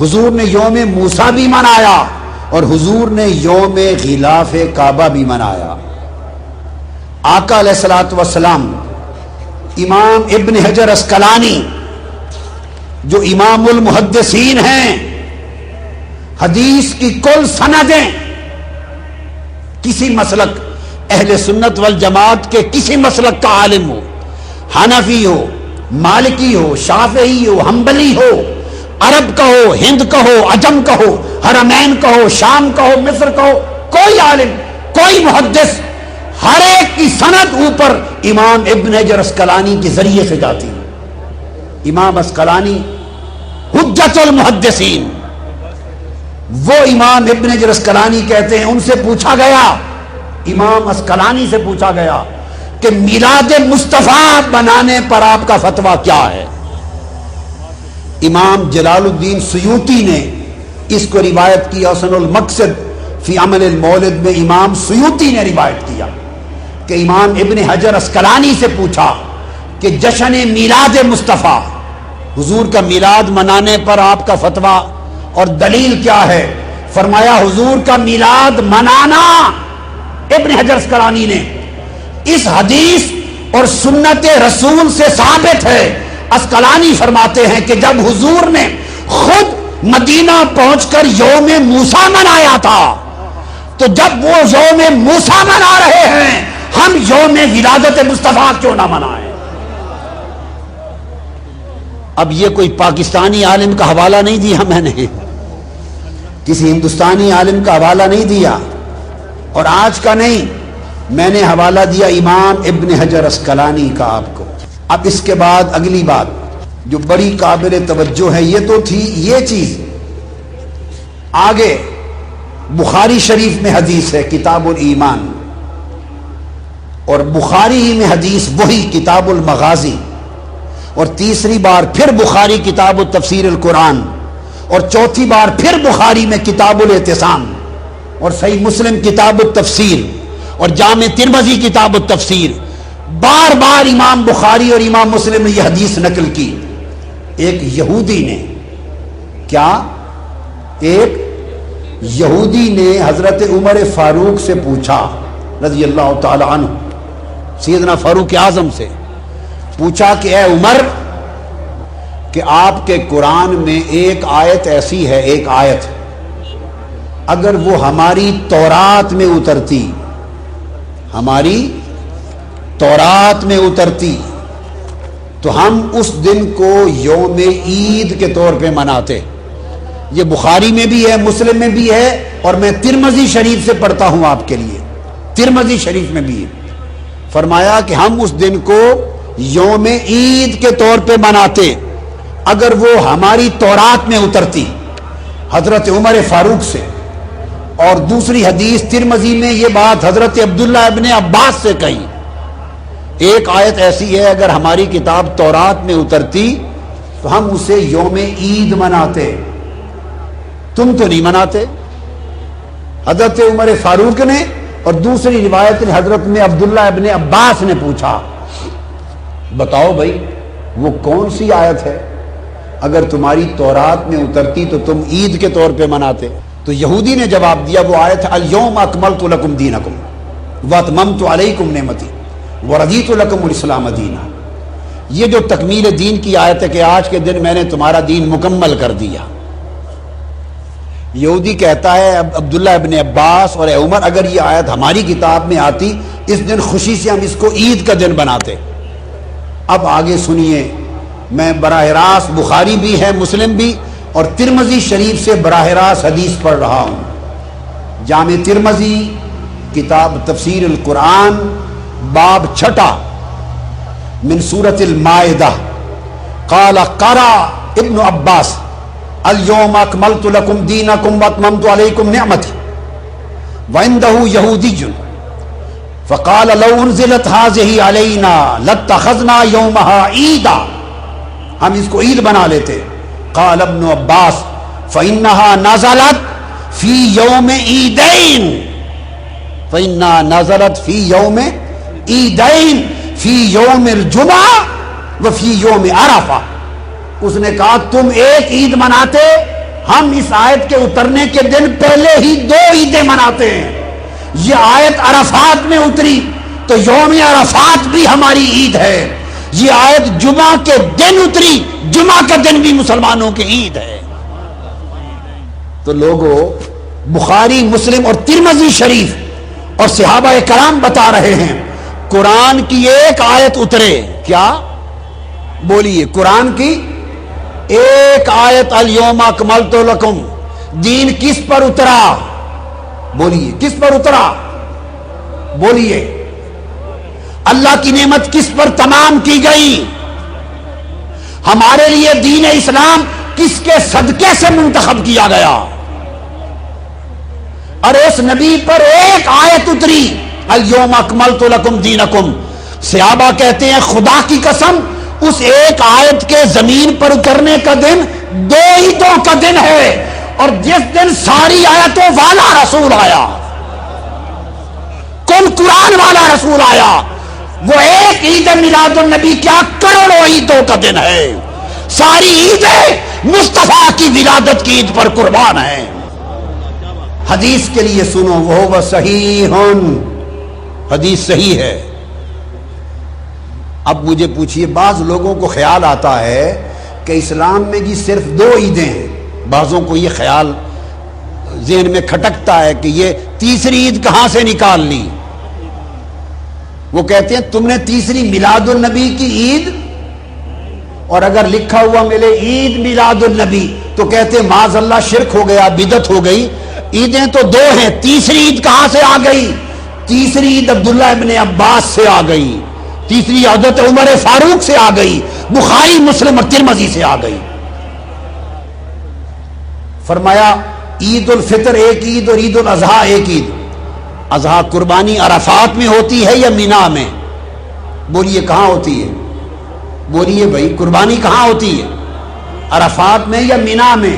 حضور نے یوم موسیٰ بھی منایا، اور حضور نے یوم غلاف کعبہ بھی منایا۔ آقا علیہ الصلوۃ والسلام، امام ابن حجر اسقلانی جو امام المحدثین ہیں، حدیث کی کل سندیں کسی مسلک اہل سنت والجماعت کے کسی مسلک کا عالم ہو، حنفی ہو، مالکی ہو، شافعی ہو، حنبلی ہو، عرب کا ہو، ہند کا ہو، عجم کا ہو، حرمین کا ہو، شام کا ہو، مصر کا ہو، کوئی عالم، کوئی محدث، ہر ایک کی سند اوپر امام ابن حجر اسقلانی کے ذریعے سے جاتی ہے۔ امام اسقلانی حجت المحدثین، وہ امام ابن حجر اسقلانی کہتے ہیں، ان سے پوچھا گیا، امام اسقلانی سے پوچھا گیا کہ میلاد مصطفیٰ بنانے پر آپ کا فتویٰ کیا ہے؟ امام جلال الدین سیوطی نے اس کو روایت کی، حسن المقصد فی عمل المولد میں امام سیوطی نے روایت کیا کہ امام ابن حجر اسقلانی سے پوچھا کہ جشن میلاد مصطفیٰ، حضور کا میلاد منانے پر آپ کا فتویٰ اور دلیل کیا ہے؟ فرمایا حضور کا میلاد منانا ابن حجر اسقلانی نے اس حدیث اور سنت رسول سے ثابت ہے۔ اسقلانی فرماتے ہیں کہ جب حضور نے خود مدینہ پہنچ کر یوم موسیٰ منایا تھا، تو جب وہ یوم موسیٰ منا رہے ہیں، ہم یوم ولادت مصطفیٰ کیوں نہ منائیں؟ اب یہ کوئی پاکستانی عالم کا حوالہ نہیں دیا میں نے، کسی ہندوستانی عالم کا حوالہ نہیں دیا، اور آج کا نہیں، میں نے حوالہ دیا امام ابن حجر اسقلانی کا آپ کو۔ اب اس کے بعد اگلی بات جو بڑی قابل توجہ ہے، یہ تو تھی یہ چیز، آگے بخاری شریف میں حدیث ہے کتاب الایمان، اور بخاری ہی میں حدیث وہی کتاب المغازی، اور تیسری بار پھر بخاری کتاب التفسیر القرآن، اور چوتھی بار پھر بخاری میں کتاب الاعتصام، اور صحیح مسلم کتاب التفسیر، اور جامع ترمذی کتاب التفسیر، بار بار امام بخاری اور امام مسلم نے یہ حدیث نقل کی۔ ایک یہودی نے کیا؟ ایک یہودی نے حضرت عمر فاروق سے پوچھا رضی اللہ تعالی عنہ، سیدنا فاروق اعظم سے پوچھا کہ اے عمر، کہ آپ کے قرآن میں ایک آیت ایسی ہے، ایک آیت اگر وہ ہماری تورات میں اترتی، ہماری تورات میں اترتی تو ہم اس دن کو یوم عید کے طور پہ مناتے۔ یہ بخاری میں بھی ہے، مسلم میں بھی ہے، اور میں ترمذی شریف سے پڑھتا ہوں آپ کے لیے، ترمذی شریف میں بھی ہے۔ فرمایا کہ ہم اس دن کو یوم عید کے طور پہ مناتے اگر وہ ہماری تورات میں اترتی، حضرت عمر فاروق سے۔ اور دوسری حدیث ترمذی میں یہ بات حضرت عبداللہ ابن عباس سے کہی، ایک آیت ایسی ہے اگر ہماری کتاب تورات میں اترتی تو ہم اسے یوم عید مناتے، تم تو نہیں مناتے۔ حضرت عمر فاروق نے، اور دوسری روایت نے حضرت میں عبداللہ ابن عباس نے پوچھا، بتاؤ بھائی وہ کون سی آیت ہے اگر تمہاری تورات میں اترتی تو تم عید کے طور پہ مناتے؟ تو یہودی نے جواب دیا وہ آیت الیوم اکملت لکم دینکم واتممت علیکم نعمتی ورضیت لکم الاسلام دینا۔ یہ جو تکمیل دین کی آیت ہے کہ آج کے دن میں نے تمہارا دین مکمل کر دیا۔ یہودی کہتا ہے عبداللہ ابن عباس اور اے عمر، اگر یہ آیت ہماری کتاب میں آتی اس دن خوشی سے ہم اس کو عید کا دن بناتے۔ اب آگے سنیے، میں براہ راست بخاری بھی ہے، مسلم بھی، اور ترمذی شریف سے براہ راست حدیث پڑھ رہا ہوں۔ جامع ترمذی کتاب تفسیر القرآن، باب 6 من سورۃ المائدہ، قال قرأ ابن عباس اليوم اکملت لکم دینکم واتممت علیکم نعمتی، وعنده یہودی فقال لو انزلت هذه علینا لاتخذنا یومها عیدا، ہم اس کو عید بنا لیتے۔ قال ابن عباس فإنها نزلت في يوم عيدين، فإنها نزلت في يوم عيدين، في يوم الجمعة وفي يوم عرفہ۔ اس نے کہا تم ایک عید مناتے، ہم اس آیت کے اترنے کے دن پہلے ہی 2 عیدیں مناتے ہیں۔ یہ آیت عرفات میں اتری تو یوم عرفات بھی ہماری عید ہے، یہ آیت جمعہ کے دن اتری، جمعہ کا دن بھی مسلمانوں کی عید ہے۔ تو لوگوں، بخاری، مسلم اور ترمذی شریف اور صحابہ کرام بتا رہے ہیں قرآن کی ایک آیت اترے، کیا بولیے؟ قرآن کی ایک آیت الیوم اکملت لکم، دین کس پر اترا؟ بولیے کس پر اترا؟ بولیے اللہ کی نعمت کس پر تمام کی گئی؟ ہمارے لیے دین اسلام کس کے صدقے سے منتخب کیا گیا؟ اور اس نبی پر ایک آیت اتری، الیوم اکملت لکم دینکم۔ صحابہ کہتے ہیں خدا کی قسم اس ایک آیت کے زمین پر اترنے کا دن 2 عیدوں کا دن ہے، اور جس دن ساری آیتوں والا رسول آیا، کل قرآن والا رسول آیا، وہ ایک عید میلاد النبی کیا کروڑوں عیدوں کا دن ہے۔ ساری عیدیں مصطفیٰ کی ولادت کی عید پر قربان ہیں۔ حدیث کے لیے سنو، وہ صحیح، حدیث صحیح ہے۔ اب مجھے پوچھئے، بعض لوگوں کو خیال آتا ہے کہ اسلام میں جی صرف 2 عیدیں ہیں، بعضوں کو یہ خیال ذہن میں کھٹکتا ہے کہ یہ تیسری عید کہاں سے نکال لی۔ وہ کہتے ہیں تم نے تیسری میلاد النبی کی عید، اور اگر لکھا ہوا ملے عید میلاد النبی تو کہتے ہیں معاذ اللہ شرک ہو گیا، بدعت ہو گئی، عیدیں تو 2 ہیں، تیسری عید کہاں سے آ گئی؟ تیسری عید عبداللہ ابن عباس سے آ گئی، تیسری حضرت عمر فاروق سے آ گئی، بخاری مسلم اور ترمذی سے آ گئی۔ فرمایا عید الفطر ایک عید اور عید الاضحیٰ ایک عید۔ اضحیٰ قربانی عرفات میں ہوتی ہے یا مینا میں؟ بولیے کہاں ہوتی ہے؟ بولیے بھائی قربانی کہاں ہوتی ہے؟ عرفات میں یا مینا میں؟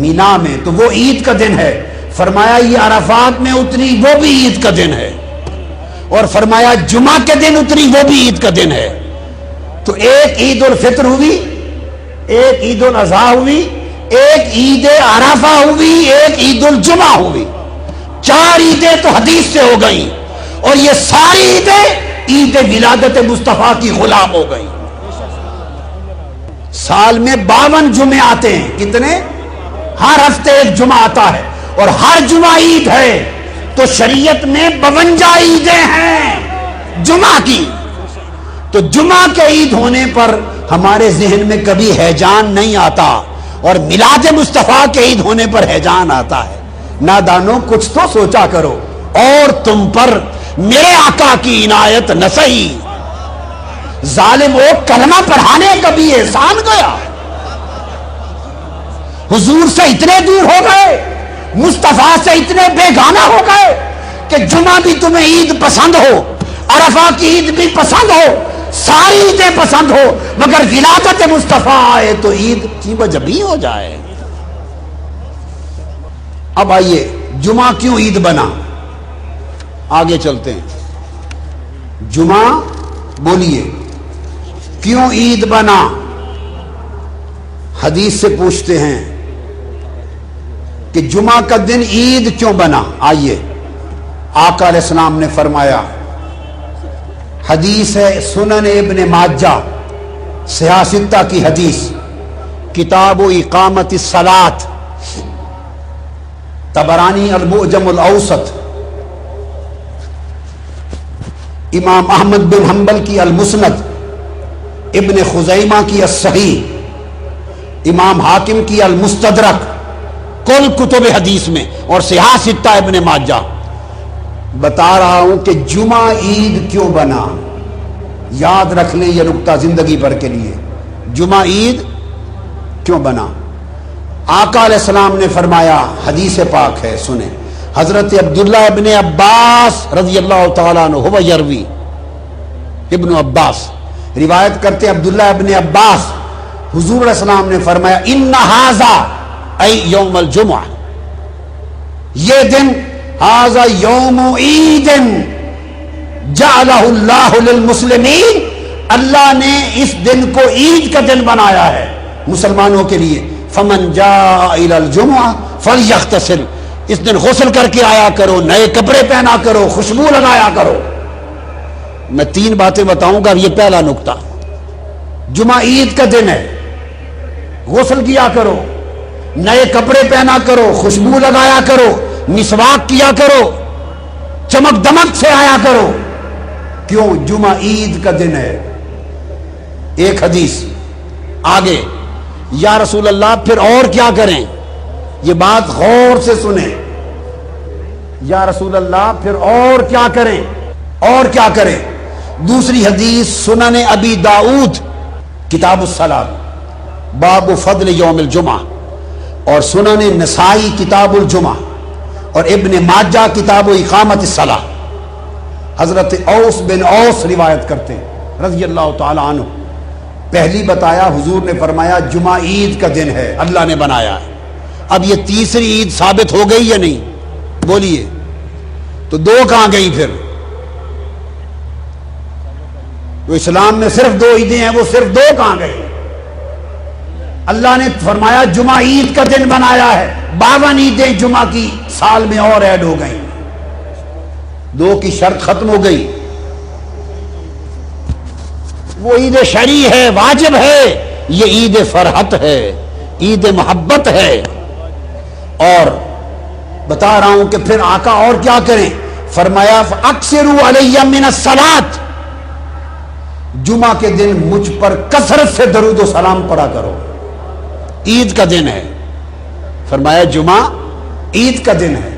مینا میں، تو وہ عید کا دن ہے۔ فرمایا یہ عرفات میں اتری وہ بھی عید کا دن ہے، اور فرمایا جمعہ کے دن اتری وہ بھی عید کا دن ہے۔ تو ایک عید الفطر ہوئی، ایک عید الاضحیٰ ہوئی، ایک عید عرفہ ہوئی، ایک عید الجمعہ ہوئی۔ 4 عیدیں تو حدیث سے ہو گئیں، اور یہ ساری عیدیں عید ولادت مصطفیٰ کی غلام ہو گئی۔ سال میں 52 جمعے آتے ہیں، کتنے؟ ہر ہفتے ایک جمعہ آتا ہے، اور ہر جمعہ عید ہے، تو شریعت میں 52 عیدیں ہیں جمعہ کی۔ تو جمعہ کے عید ہونے پر ہمارے ذہن میں کبھی ہیجان نہیں آتا، اور میلاد مصطفیٰ کے عید ہونے پر ہیجان آتا ہے۔ نادانوں کچھ تو سوچا کرو، اور تم پر میرے آقا کی عنایت نہ سہی، ظالم وہ کلمہ پڑھانے کا بھی احسان گیا، حضور سے اتنے دور ہو گئے، مصطفیٰ سے اتنے بیگانہ ہو گئے کہ جمعہ بھی تمہیں عید پسند ہو، عرفہ کی عید بھی پسند ہو، ساری عیدیں پسند ہو، مگر ولادت مصطفیٰ آئے تو عید کی وجبی ہو جائے۔ اب آئیے جمعہ کیوں عید بنا؟ آگے چلتے ہیں۔ جمعہ بولیے کیوں عید بنا؟ حدیث سے پوچھتے ہیں کہ جمعہ کا دن عید کیوں بنا؟ آئیے آقا علیہ السلام نے فرمایا، حدیث ہے سنن ابن ماجہ صحاح 6 کی حدیث، کتاب و اقامت الصلاۃ، طبرانی المعجم الاوسط، امام احمد بن حنبل کی المسند، ابن خزیمہ کی الصحیح، امام حاکم کی المستدرک، کل کتب حدیث میں، اور صحاح 6 ابن ماجہ۔ بتا رہا ہوں کہ جمعہ عید کیوں بنا، یاد رکھ لیں یہ نقطہ زندگی بھر کے لیے۔ جمعہ عید کیوں بنا؟ آقا علیہ السلام نے فرمایا، حدیث پاک ہے سنیں، حضرت عبداللہ ابن عباس رضی اللہ تعالیٰ عنہ، ہوا یروی ابن عباس روایت کرتے ہیں، عبداللہ ابن عباس، حضور علیہ السلام نے فرمایا ان ھذا ای یوم الجمعہ، یہ دن ھذا یوم عید جعلہ اللہ للمسلمین، اللہ نے اس دن کو عید کا دن بنایا ہے مسلمانوں کے لیے۔ فمن جاء الی الجمعہ فلیغتسل، اس دن غسل کر کے آیا کرو، نئے کپڑے پہنا کرو، خوشبو لگایا کرو۔ میں 3 باتیں بتاؤں گا، یہ پہلا نقطہ، جمعہ عید کا دن ہے، غسل کیا کرو، نئے کپڑے پہنا کرو، خوشبو لگایا کرو، مسواک کیا کرو، چمک دمک سے آیا کرو۔ کیوں؟ جمعہ عید کا دن ہے۔ ایک حدیث آگے، یا رسول اللہ پھر اور کیا کریں؟ یہ بات غور سے سنیں، یا رسول اللہ پھر اور کیا کریں؟ اور کیا کریں؟ دوسری حدیث سنن ابی داؤد کتاب الصلاۃ باب فضل یوم الجمعہ، اور سنن نسائی کتاب الجمعہ، اور ابن ماجہ کتاب اقامت الصلاۃ۔ حضرت اوس بن اوس روایت کرتے ہیں رضی اللہ تعالی عنہ، پہلی بتایا حضور نے فرمایا جمعہ عید کا دن ہے، اللہ نے بنایا ہے۔ اب یہ تیسری عید ثابت ہو گئی یا نہیں؟ بولیے، تو دو کہاں گئی پھر؟ تو اسلام میں صرف دو عیدیں ہیں، وہ صرف دو کہاں گئی؟ اللہ نے فرمایا جمعہ عید کا دن بنایا ہے، 52 عیدیں جمعہ کی سال میں اور ایڈ ہو گئی، دو کی شرط ختم ہو گئی۔ وہ عید شرعی ہے، واجب ہے، یہ عید فرحت ہے، عید محبت ہے۔ اور بتا رہا ہوں کہ پھر آقا اور کیا کریں؟ فرمایا فَأَكْثِرُوا عَلَيَّ مِنَ الصَّلَاةِ، جمعہ کے دن مجھ پر کثرت سے درود و سلام پڑھا کرو، عید کا دن ہے۔ فرمایا جمعہ عید کا دن ہے،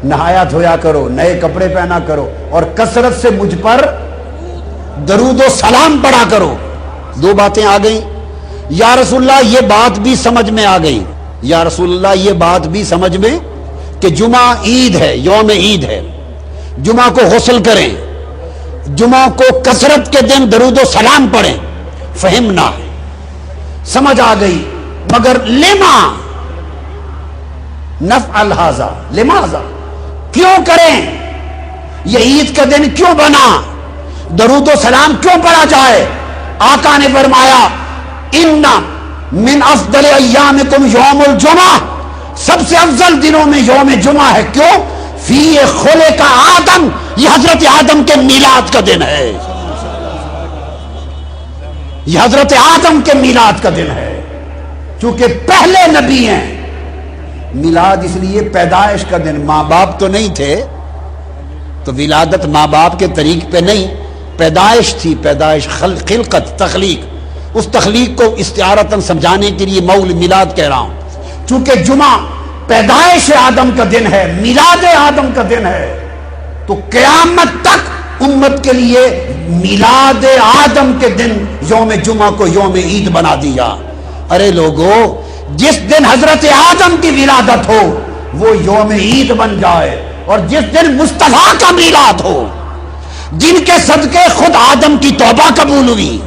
نہایا دھویا کرو، نئے کپڑے پہنا کرو، اور کثرت سے مجھ پر درود و سلام پڑھا کرو۔ دو باتیں آ گئیں۔ یا رسول اللہ یہ بات بھی سمجھ میں آ گئی، یا رسول اللہ یہ بات بھی سمجھ میں کہ جمعہ عید ہے، یوم عید ہے، جمعہ کو غسل کریں، جمعہ کو کثرت کے دن درود و سلام پڑھیں، فہمنا، سمجھ آ گئی۔ مگر لما نفعل ھذا، لماذا، کیوں کریں؟ یہ عید کا دن کیوں بنا؟ درود و سلام کیوں پڑھا جائے؟ آقا نے فرمایا ان من افضل ایامکم یوم الجمعہ، سب سے افضل دنوں میں یوم جمعہ ہے۔ کیوں؟ فی خلق آدم، یہ حضرت آدم کے میلاد کا دن ہے، یہ حضرت آدم کے میلاد کا دن ہے، چونکہ پہلے نبی ہیں۔ میلاد اس لیے پیدائش کا دن، ماں باپ تو نہیں تھے تو ولادت ماں باپ کے طریق پہ نہیں، پیدائش تھی، پیدائش خلقت، تخلیق، اس تخلیق کو استعارتاً سمجھانے کے لیے مول میلاد کہہ رہا ہوں۔ چونکہ جمعہ پیدائش آدم کا دن ہے، میلاد آدم کا دن ہے، تو قیامت تک امت کے لیے میلاد آدم کے دن یوم جمعہ کو یوم عید بنا دیا۔ ارے لوگو، جس دن حضرت آدم کی ولادت ہو وہ یوم عید بن جائے، اور جس دن مصطفیٰ کا میلاد ہو، جن کے صدقے خود آدم کی توبہ قبول ہوئی،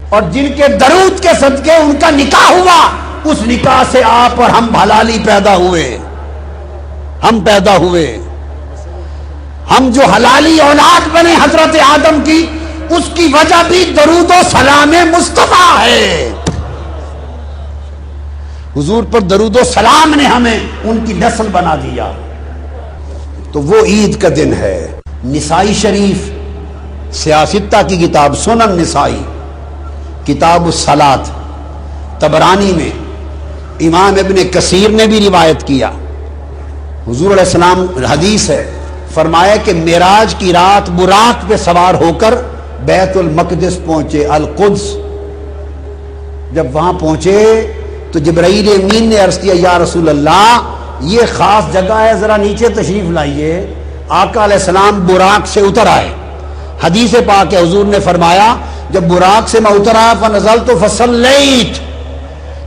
اور جن کے درود کے صدقے ان کا نکاح ہوا، اس نکاح سے آپ اور ہم حلالی پیدا ہوئے، ہم پیدا ہوئے، ہم جو حلالی اولاد بنے حضرت آدم کی، اس کی وجہ بھی درود و سلام مصطفیٰ ہے۔ حضور پر درود و سلام نے ہمیں ان کی نسل بنا دیا، تو وہ عید کا دن ہے۔ نسائی شریف سیاستہ کی کتاب سنن نسائی کتاب الصلاۃ طبرانی میں امام ابن کثیر نے بھی روایت کیا، حضور علیہ السلام حدیث ہے، فرمایا کہ معراج کی رات براق پہ سوار ہو کر بیت المقدس پہنچے، القدس۔ جب وہاں پہنچے تو جبرائیل امین نے عرض کیا یا رسول اللہ یہ خاص جگہ ہے، ذرا نیچے تشریف لائیے۔ آقا علیہ السلام براق سے اتر آئے، حدیث پاک ہے، حضور نے فرمایا جب براق سے میں اتر آیا فنزلت فصلیت،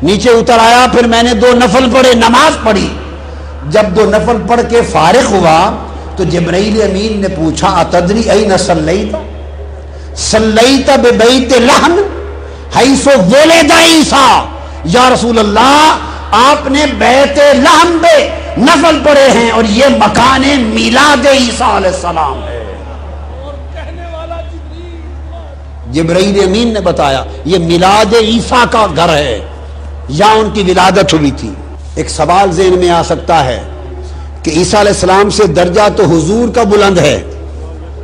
نیچے اتر آیا، پھر میں نے 2 نفل پڑھے، نماز پڑھی۔ جب 2 نفل پڑھ کے فارغ ہوا تو جبرائیل امین نے پوچھا اتدری این صلیت؟ صلیت ببیت لحم حیث ولد عیسیٰ، یا رسول اللہ آپ نے بیت لحم پہ نفل پڑھے ہیں، اور یہ مکان میلاد عیسیٰ علیہ السلام ہے۔ جبرائیل امین نے بتایا یہ میلاد عیسیٰ کا گھر ہے، یہاں ان کی ولادت ہوئی تھی۔ ایک سوال ذہن میں آ سکتا ہے کہ عیسیٰ علیہ السلام سے درجہ تو حضور کا بلند ہے،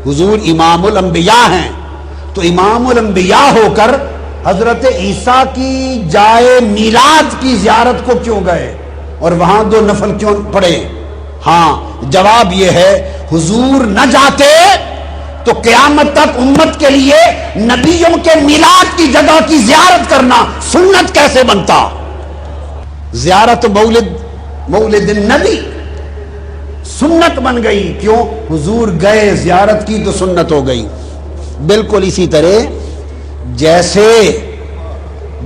حضور امام الانبیاء ہیں، تو امام الانبیاء ہو کر حضرت عیسیٰ کی جائے میلاد کی زیارت کو کیوں گئے اور وہاں 2 نفل کیوں پڑھے؟ ہاں جواب یہ ہے حضور نہ جاتے تو قیامت تک امت کے لیے نبیوں کے میلاد کی جگہ کی زیارت کرنا سنت کیسے بنتا؟ زیارت مولد النبی سنت بن گئی. کیوں؟ حضور گئے، زیارت کی تو سنت ہو گئی. بالکل اسی طرح جیسے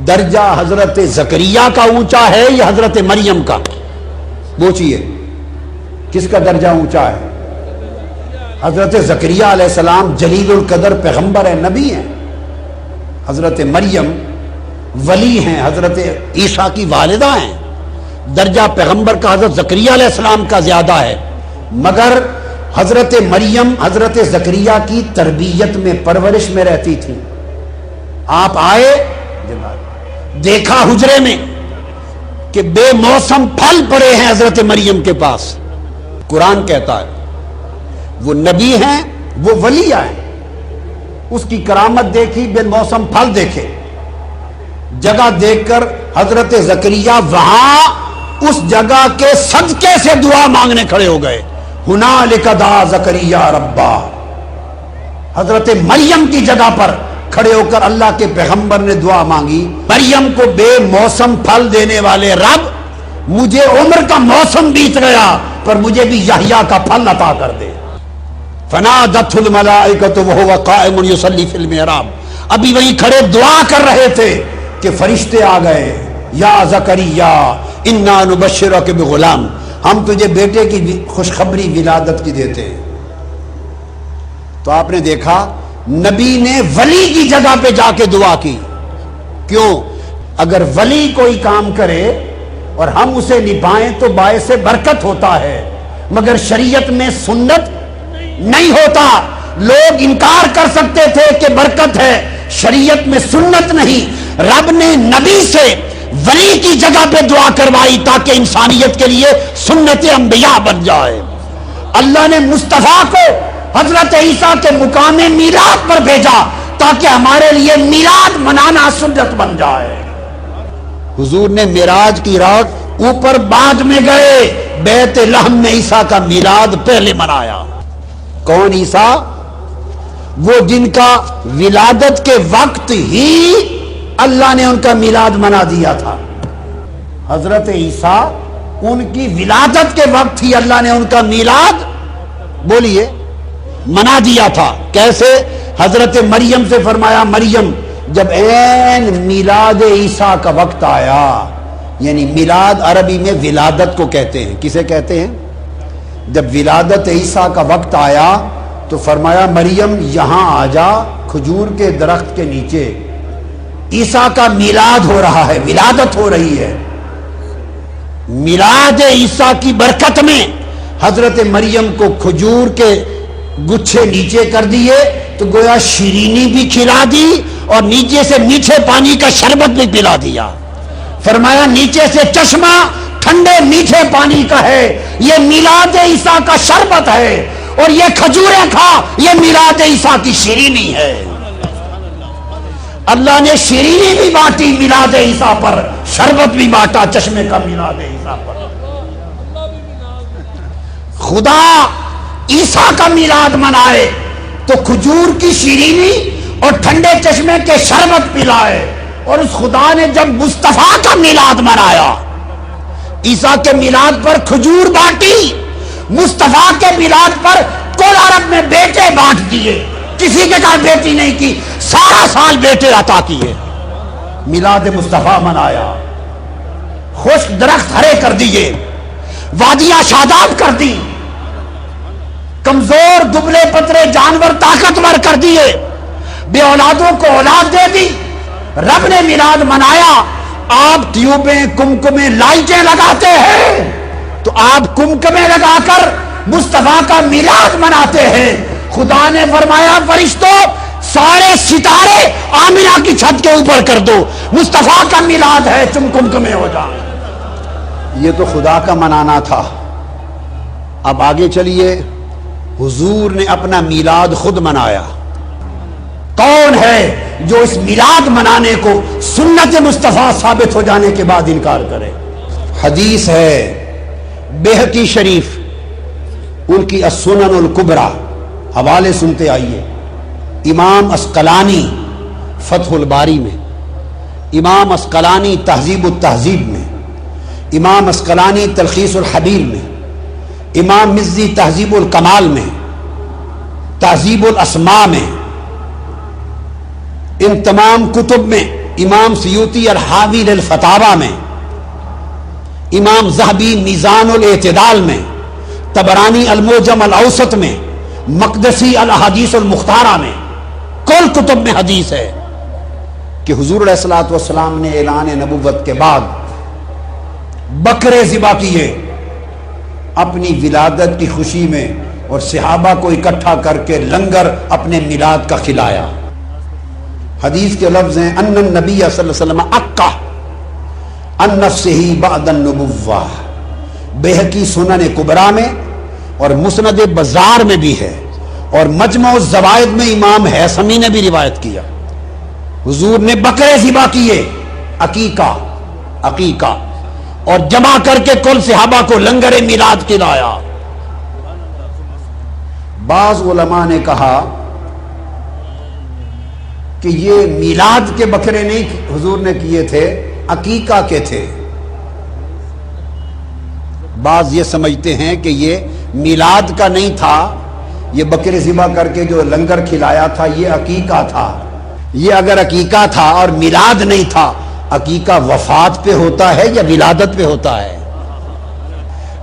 درجہ حضرت زکریا کا اونچا ہے یا حضرت مریم کا؟ پوچھئے کس کا درجہ اونچا ہے؟ حضرت زکریا علیہ السلام جلیل القدر پیغمبر ہیں، نبی ہیں. حضرت مریم ولی ہیں، حضرت عیسیٰ کی والدہ ہیں. درجہ پیغمبر کا حضرت زکریا علیہ السلام کا زیادہ ہے. مگر حضرت مریم حضرت زکریا کی تربیت میں، پرورش میں رہتی تھی. آپ آئے، دیکھا حجرے میں کہ بے موسم پھل پڑے ہیں حضرت مریم کے پاس. قرآن کہتا ہے وہ نبی ہیں، وہ ولی ہیں. اس کی کرامت دیکھی، بے موسم پھل دیکھے. جگہ دیکھ کر حضرت زکریا وہاں اس جگہ کے صدقے سے دعا مانگنے کھڑے ہو گئے. ہنالک دعا زکریا ربا. حضرت مریم کی جگہ پر کھڑے ہو کر اللہ کے پیغمبر نے دعا مانگی، مریم کو بے موسم پھل دینے والے رب، مجھے عمر کا موسم بیت گیا پر مجھے بھی یحییٰ کا پھل عطا کر دے. فنادتہ الملائکۃ وہو قائم یصلی فی المحراب. ابھی وہیں کھڑے دعا کر رہے تھے کہ فرشتے آ گئے. یا زکریا انا نبشرک بغلام، ہم تجھے بیٹے کی خوشخبری ولادت کی دیتے ہیں. تو آپ نے دیکھا نبی نے ولی کی جگہ پہ جا کے دعا کی. کیوں؟ اگر ولی کوئی کام کرے اور ہم اسے نبھائیں تو باعث برکت ہوتا ہے، مگر شریعت میں سنت نہیں ہوتا. لوگ انکار کر سکتے تھے کہ برکت ہے، شریعت میں سنت نہیں. رب نے نبی سے ولی کی جگہ پہ دعا کروائی تاکہ انسانیت کے لیے سنت انبیاء بن جائے. اللہ نے مصطفیٰ کو حضرت عیسیٰ کے مقام میلاد پر بھیجا تاکہ ہمارے لیے میلاد منانا سنت بن جائے. حضور نے معراج کی رات اوپر بعد میں گئے، بیت لحم میں عیسیٰ کا میلاد پہلے منایا. کون عیسیٰ؟ وہ جن کا ولادت کے وقت ہی اللہ نے ان کا میلاد منا دیا تھا. حضرت عیسیٰ ان کی ولادت کے وقت ہی اللہ نے ان کا میلاد بولیے منا دیا تھا. کیسے؟ حضرت مریم سے فرمایا مریم جب عین میلاد عیسیٰ کا وقت آیا، یعنی میلاد عربی میں ولادت کو کہتے ہیں. کسے کہتے ہیں؟ جب ولادت عیسیٰ کا وقت آیا تو فرمایا مریم یہاں آ جا، کھجور کے درخت کے نیچے عیسیٰ کا میلاد ہو رہا ہے، ولادت ہو رہی ہے. میلاد عیسیٰ کی برکت میں حضرت مریم کو کھجور کے گچھے نیچے کر دیے تو گویا شیرینی بھی کھلا دی اور نیچے سے میٹھے پانی کا شربت بھی پلا دیا. فرمایا نیچے سے چشمہ ٹھنڈے میٹھے پانی کا ہے، یہ میلاد عیسیٰ کا شربت ہے، اور یہ کھجوریں کھا، یہ میلاد عیسیٰ کی شیرینی ہے. اللہ نے شیرینی بھی بانٹی میلاد عیسیٰ پر، شربت بھی بانٹا چشمے کا میلاد عیسیٰ پر. خدا عیسیٰ کا میلاد منائے تو کھجور کی شیرینی اور ٹھنڈے چشمے کے شربت پلائے. اور اس خدا نے جب مصطفیٰ کا میلاد منایا، عیسیٰ کے میلاد پر کھجور بانٹی، مصطفیٰ کے میلاد پر کل عرب میں بیٹے بانٹ دیے، کسی کے گھر بیٹی نہیں کی، سارا سال بیٹے عطا کیے. میلاد مصطفیٰ منایا، خشک درخت ہرے کر دیے، وادیاں شاداب کر دی، کمزور دبلے پترے جانور طاقتور کر دیے، بے اولادوں کو اولاد دے دی. رب نے میلاد منایا. آپ ٹیوبیں کمکمیں لائٹیں لگاتے ہیں تو آپ کمکمیں لگا کر مصطفیٰ کا میلاد مناتے ہیں. خدا نے فرمایا فرشتوں سارے ستارے آمنہ کی چھت کے اوپر کر دو، مصطفیٰ کا میلاد ہے، تم کمکمیں ہو جاؤ. یہ تو خدا کا منانا تھا. اب آگے چلیے، حضور نے اپنا میلاد خود منایا. کون ہے جو اس میلاد منانے کو سنت مصطفیٰ ثابت ہو جانے کے بعد انکار کرے؟ حدیث ہے بیہقی شریف، ان کی السنن الکبریٰ، حوالے سنتے آئیے. امام عسقلانی فتح الباری میں، امام عسقلانی تہذیب التہذیب میں، امام عسقلانی تلخیص الحبیر میں، امام مزی تہذیب الکمال میں، تہذیب الاسماء میں، ان تمام کتب میں، امام سیوطی الحاوی للفتاوی میں، امام ذہبی میزان الاعتدال میں، طبرانی المعجم الاوسط میں، مقدسی الاحادیث المختارہ میں، کل کتب میں حدیث ہے کہ حضور علیہ الصلوۃ والسلام نے اعلان نبوت کے بعد بکرے ذبح کیے اپنی ولادت کی خوشی میں، اور صحابہ کو اکٹھا کر کے لنگر اپنے میلاد کا کھلایا. حدیث کے لفظ ہیں ان النبی صلی اللہ علیہ وسلم اقا عن نفسہ بعد النبوہ. بیہقی سنن کبریٰ میں اور مسند بزار میں بھی ہے، اور مجمع الزوائد میں امام ہیثمی نے بھی روایت کیا. حضور نے بکرے ذبح کیے، عقیقہ، اور جمع کر کے کل صحابہ کو لنگر میلاد کھلایا. بعض علماء نے کہا کہ یہ میلاد کے بکرے نہیں حضور نے کیے تھے، عقیقہ کے تھے. بعض یہ سمجھتے ہیں کہ یہ میلاد کا نہیں تھا، یہ بکرے ذبح کر کے جو لنگر کھلایا تھا یہ عقیقہ تھا. یہ اگر عقیقہ تھا اور میلاد نہیں تھا، عقیقہ وفات پہ ہوتا ہے یا ولادت پہ ہوتا ہے؟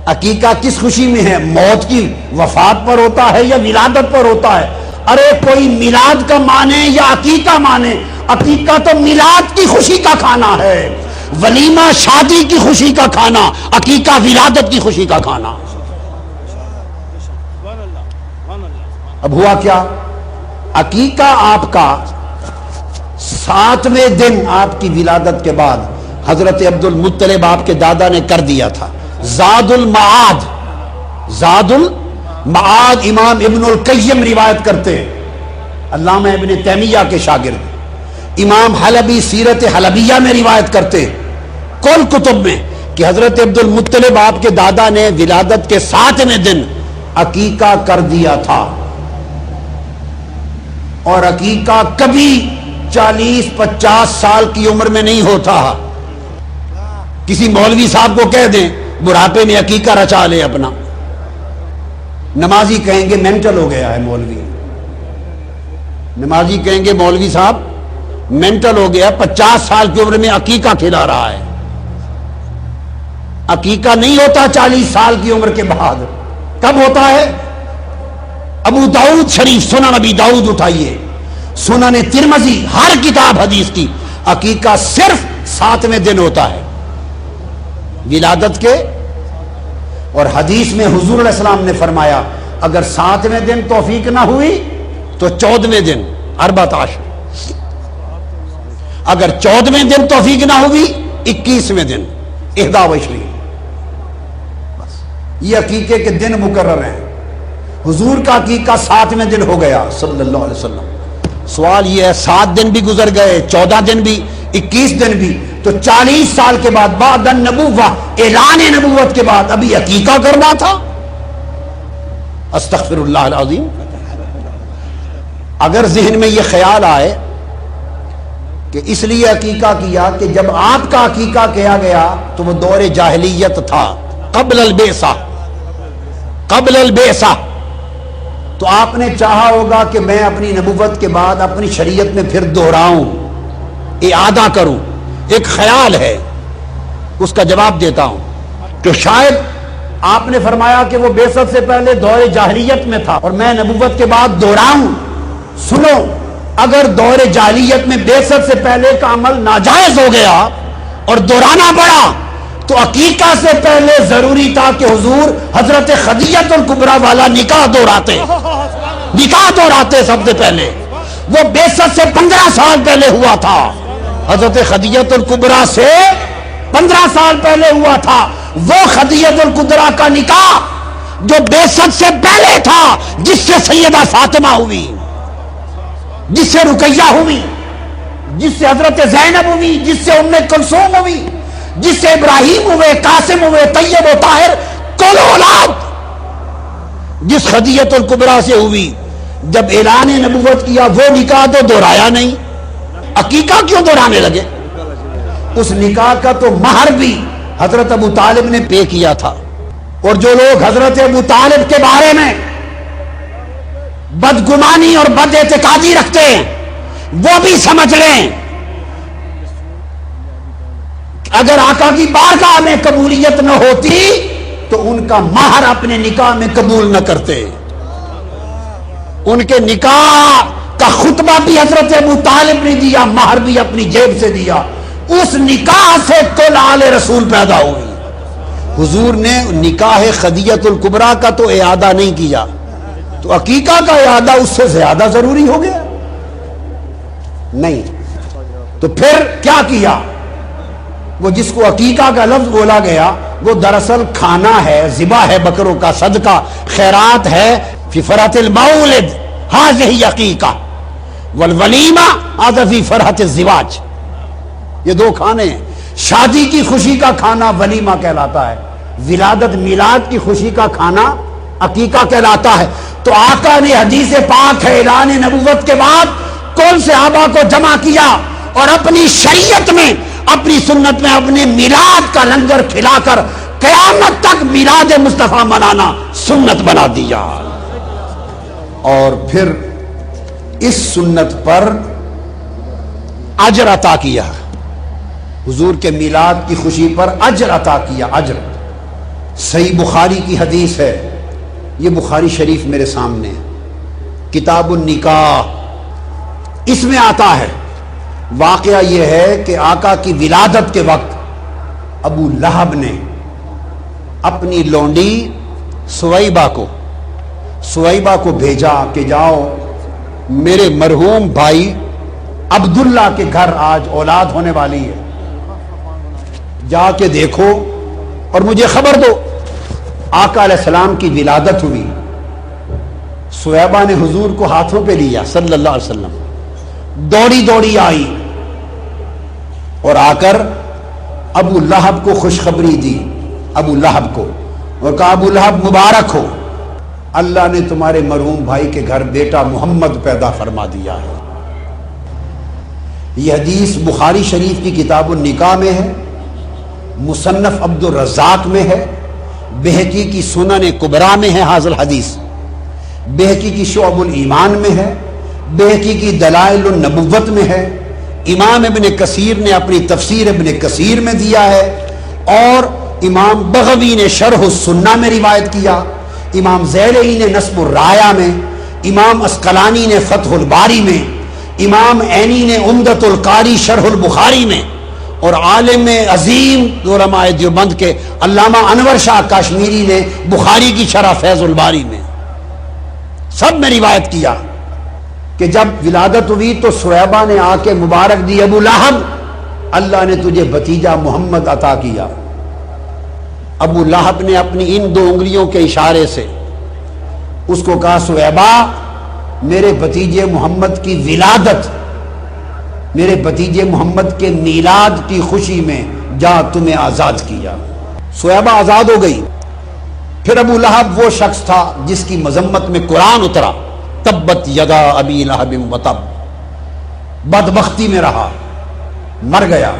عقیقہ کس خوشی میں ہے؟ موت کی وفات پر ہوتا ہے یا ولادت پر ہوتا ہے؟ ارے کوئی میلاد کا مانے یا عقیقہ مانے، عقیقہ تو میلاد کی خوشی کا کھانا ہے، ولیمہ شادی کی خوشی کا کھانا، عقیقہ ولادت کی خوشی کا کھانا. اب ہوا کیا؟ عقیقہ آپ کا 7ویں دن آپ کی ولادت کے بعد حضرت عبد المطلب آپ کے دادا نے کر دیا تھا. زاد المعاد امام ابن القیم روایت کرتے ہیں، علامہ ابن تیمیہ کے شاگرد. امام حلبی سیرت حلبیہ میں روایت کرتے ہیں کل کتب میں کہ حضرت عبد المطلب آپ کے دادا نے ولادت کے 7ویں دن عقیقہ کر دیا تھا. اور عقیقہ کبھی 40-50 سال کی عمر میں نہیں ہوتا. کسی مولوی صاحب کو کہہ دیں بڑھاپے میں عقیقہ رچا لے اپنا، نمازی کہیں گے مینٹل ہو گیا ہے مولوی. نمازی کہیں گے مولوی صاحب مینٹل ہو گیا، 50 سال کی عمر میں عقیقہ کھلا رہا ہے. عقیقہ نہیں ہوتا 40 سال کی عمر کے بعد. کب ہوتا ہے؟ ابو داؤد شریف، سنن ابی داؤد اٹھائیے، سنن ترمذی، ہر کتاب حدیث کی، عقیقہ صرف 7ویں دن ہوتا ہے ولادت کے. اور حدیث میں حضور علیہ السلام نے فرمایا اگر 7ویں دن توفیق نہ ہوئی تو 14ویں دن 14، اگر 14ویں دن توفیق نہ ہوئی 21ویں دن 21. بس یہ عقیقے کے دن مقرر ہیں. حضور کا عقیقہ 7ویں دن ہو گیا صلی اللہ علیہ وسلم. سوال یہ ہے 7 دن بھی گزر گئے، 14 دن بھی، 21 دن بھی، تو 40 سال کے بعد بعد النبوہ، اعلان نبوت کے بعد ابھی عقیقہ کرنا تھا؟ استغفر اللہ العظیم. اگر ذہن میں یہ خیال آئے کہ اس لیے عقیقہ کیا کہ جب آپ کا عقیقہ کیا گیا تو وہ دور جاہلیت تھا، قبل البعثہ، تو آپ نے چاہا ہوگا کہ میں اپنی نبوت کے بعد اپنی شریعت میں پھر دوہراؤں، اعادہ کروں. ایک خیال ہے، اس کا جواب دیتا ہوں کہ شاید آپ نے فرمایا کہ وہ بعثت سے پہلے دور جاہلیت میں تھا اور میں نبوت کے بعد دوہراؤں. سنو، اگر دور جاہلیت میں بعثت سے پہلے کا عمل ناجائز ہو گیا اور دوہرانا پڑا تو عقیقہ سے پہلے ضروری تھا کہ حضور حضرت خدیجہ الکبریٰ والا نکاح دہراتے سب سے پہلے. وہ بعثت سے 15 سال پہلے ہوا تھا، حضرت خدیجہ الکبریٰ سے 15 سال پہلے ہوا تھا. وہ خدیجہ الکبریٰ کا نکاح جو بعثت سے پہلے تھا، جس سے سیدہ فاطمہ ہوئی، جس سے رقیہ ہوئی، جس سے حضرت زینب ہوئی، جس سے ام کلثوم ہوئی، جس سے ابراہیم ہوئے، قاسم ہوئے، طیب و طاہر، کل اولاد جس خدیجہ الکبریٰ سے ہوئی، جب اعلان نبوت کیا وہ نکاح تو دہرایا نہیں، عقیقہ کیوں دہرانے لگے؟ اس نکاح کا تو مہر بھی حضرت ابو طالب نے پے کیا تھا. اور جو لوگ حضرت ابو طالب کے بارے میں بدگمانی اور بد اعتقادی رکھتے ہیں وہ بھی سمجھ لیں اگر آقا کی بارگاہ میں قبولیت نہ ہوتی تو ان کا مہر اپنے نکاح میں قبول نہ کرتے. ان کے نکاح کا خطبہ بھی حضرت ابو طالب نے دیا، مہر بھی اپنی جیب سے دیا. اس نکاح سے کل آل رسول پیدا ہوئی. حضور نے نکاح خدیجۃ الکبریٰ کا تو اعادہ نہیں کیا، تو عقیقہ کا اعادہ اس سے زیادہ ضروری ہو گیا؟ نہیں. تو پھر کیا کیا؟ وہ جس کو عقیقہ کا لفظ بولا گیا وہ دراصل کھانا ہے، ذبح ہے، بکروں کا صدقہ، خیرات ہے. فی فرحۃ المولد ھذہ عقیقہ والولیمہ ھذا فی فرحۃ الزواج. یہ دو کھانے ہیں. شادی کی خوشی کا کھانا ولیمہ کہلاتا ہے، ولادت میلاد کی خوشی کا کھانا عقیقہ کہلاتا ہے. تو آقا نے حدیث پاک ہے اعلان نبوت کے بعد کون صحابہ کو جمع کیا اور اپنی شریعت میں، اپنی سنت میں اپنے میلاد کا لنگر کھلا کر قیامت تک میلاد مصطفیٰ منانا سنت بنا دیا. اور پھر اس سنت پر اجر عطا کیا. حضور کے میلاد کی خوشی پر اجر عطا کیا. اجر. صحیح بخاری کی حدیث ہے، یہ بخاری شریف میرے سامنے ہے، کتاب النکاح. اس میں آتا ہے واقعہ یہ ہے کہ آقا کی ولادت کے وقت ابو لہب نے اپنی لونڈی سویبہ کو بھیجا کہ جاؤ میرے مرحوم بھائی عبداللہ کے گھر آج اولاد ہونے والی ہے، جا کے دیکھو اور مجھے خبر دو. آقا علیہ السلام کی ولادت ہوئی. سویبہ نے حضور کو ہاتھوں پہ لیا صلی اللہ علیہ وسلم، دوڑی دوڑی آئی اور آ کر ابو لہب کو خوشخبری دی، ابو لہب کو، اور کہا ابو لہب مبارک ہو، اللہ نے تمہارے مرحوم بھائی کے گھر بیٹا محمد پیدا فرما دیا ہے. یہ حدیث بخاری شریف کی کتاب النکاح میں ہے، مصنف عبد الرزاق میں ہے، بہقی کی سنن کبریٰ میں ہے حاضر حدیث، بہقی کی شعب الایمان میں ہے، بہقی کی دلائل النبوت میں ہے، امام ابن کثیر نے اپنی تفسیر ابن کثیر میں دیا ہے، اور امام بغوی نے شرح السنہ میں روایت کیا، امام زیلعی نے نصب الرایہ میں، امام اسقلانی نے فتح الباری میں، امام عینی نے عمدۃ القاری شرح البخاری میں، اور عالم عظیم علماء دیوبند کے علامہ انور شاہ کاشمیری نے بخاری کی شرح فیض الباری میں، سب میں روایت کیا کہ جب ولادت ہوئی تو سویبہ نے آ کے مبارک دی، ابو لہب اللہ نے تجھے بھتیجا محمد عطا کیا. ابو لہب نے اپنی ان دو انگلیوں کے اشارے سے اس کو کہا سویبہ میرے بھتیجے محمد کی ولادت، میرے بھتیجے محمد کے میلاد کی خوشی میں جا تمہیں آزاد کیا. سویبہ آزاد ہو گئی. پھر ابو لہب وہ شخص تھا جس کی مذمت میں قرآن اترا، تبت یدا ابی لہب وتب، بدبختی میں رہا، مر گیا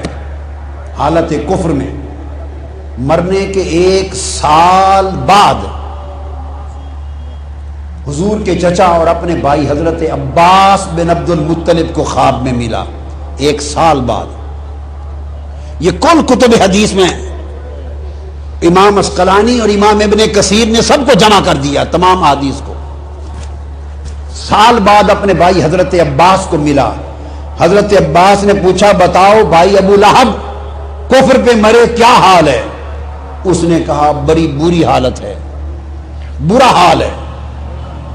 حالت کفر میں. مرنے کے 1 سال بعد حضور کے چچا اور اپنے بھائی حضرت عباس بن عبد المطلب کو خواب میں ملا 1 سال بعد. یہ کل کتب حدیث میں امام اسقلانی اور امام ابن کثیر نے سب کو جمع کر دیا، تمام حدیث کو. سال بعد اپنے بھائی حضرت عباس کو ملا. حضرت عباس نے پوچھا بتاؤ بھائی ابو لہب کفر پہ مرے کیا حال ہے؟ اس نے کہا بڑی بری حالت ہے، برا حال ہے،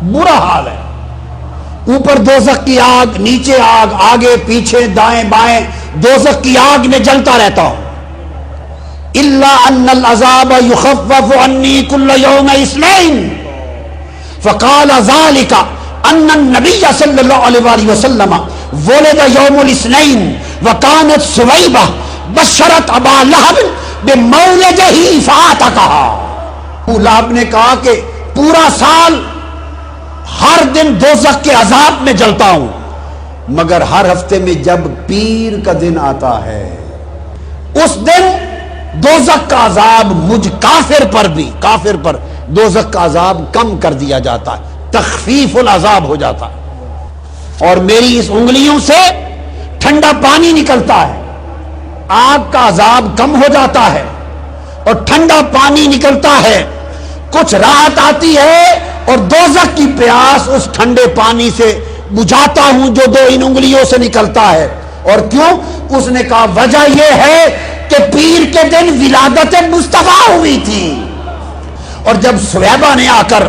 برا حال ہے. اوپر دوزخ کی آگ، نیچے آگ، آگے پیچھے دائیں بائیں دوزخ کی آگ میں جلتا رہتا ہوں. الا ان العذاب يخفف عني كل يوم اثنين فقال ذلك ان النبي صلى الله عليه وسلم ولد يوم الاثنين وكانت سويبة بشرت ابا لہب بمولده فاتقها. ابو لہب نے کہا کہ پورا سال ہر دن دوزخ کے عذاب میں جلتا ہوں، مگر ہر ہفتے میں جب پیر کا دن آتا ہے اس دن دوزخ کا عذاب مجھ کافر پر بھی، کافر پر دوزخ کا عذاب کم کر دیا جاتا ہے، تخفیف العذاب ہو جاتا ہے، اور میری اس انگلیوں سے ٹھنڈا پانی نکلتا ہے، آگ کا عذاب کم ہو جاتا ہے اور ٹھنڈا پانی نکلتا ہے، کچھ راحت آتی ہے اور دوزخ کی پیاس اس ٹھنڈے پانی سے بجھاتا ہوں جو دو ان انگلیوں سے نکلتا ہے۔ اور کیوں؟ اس نے کہا وجہ یہ ہے کہ پیر کے دن ولادت مصطفیٰ ہوئی تھی، اور جب سویبہ نے آ کر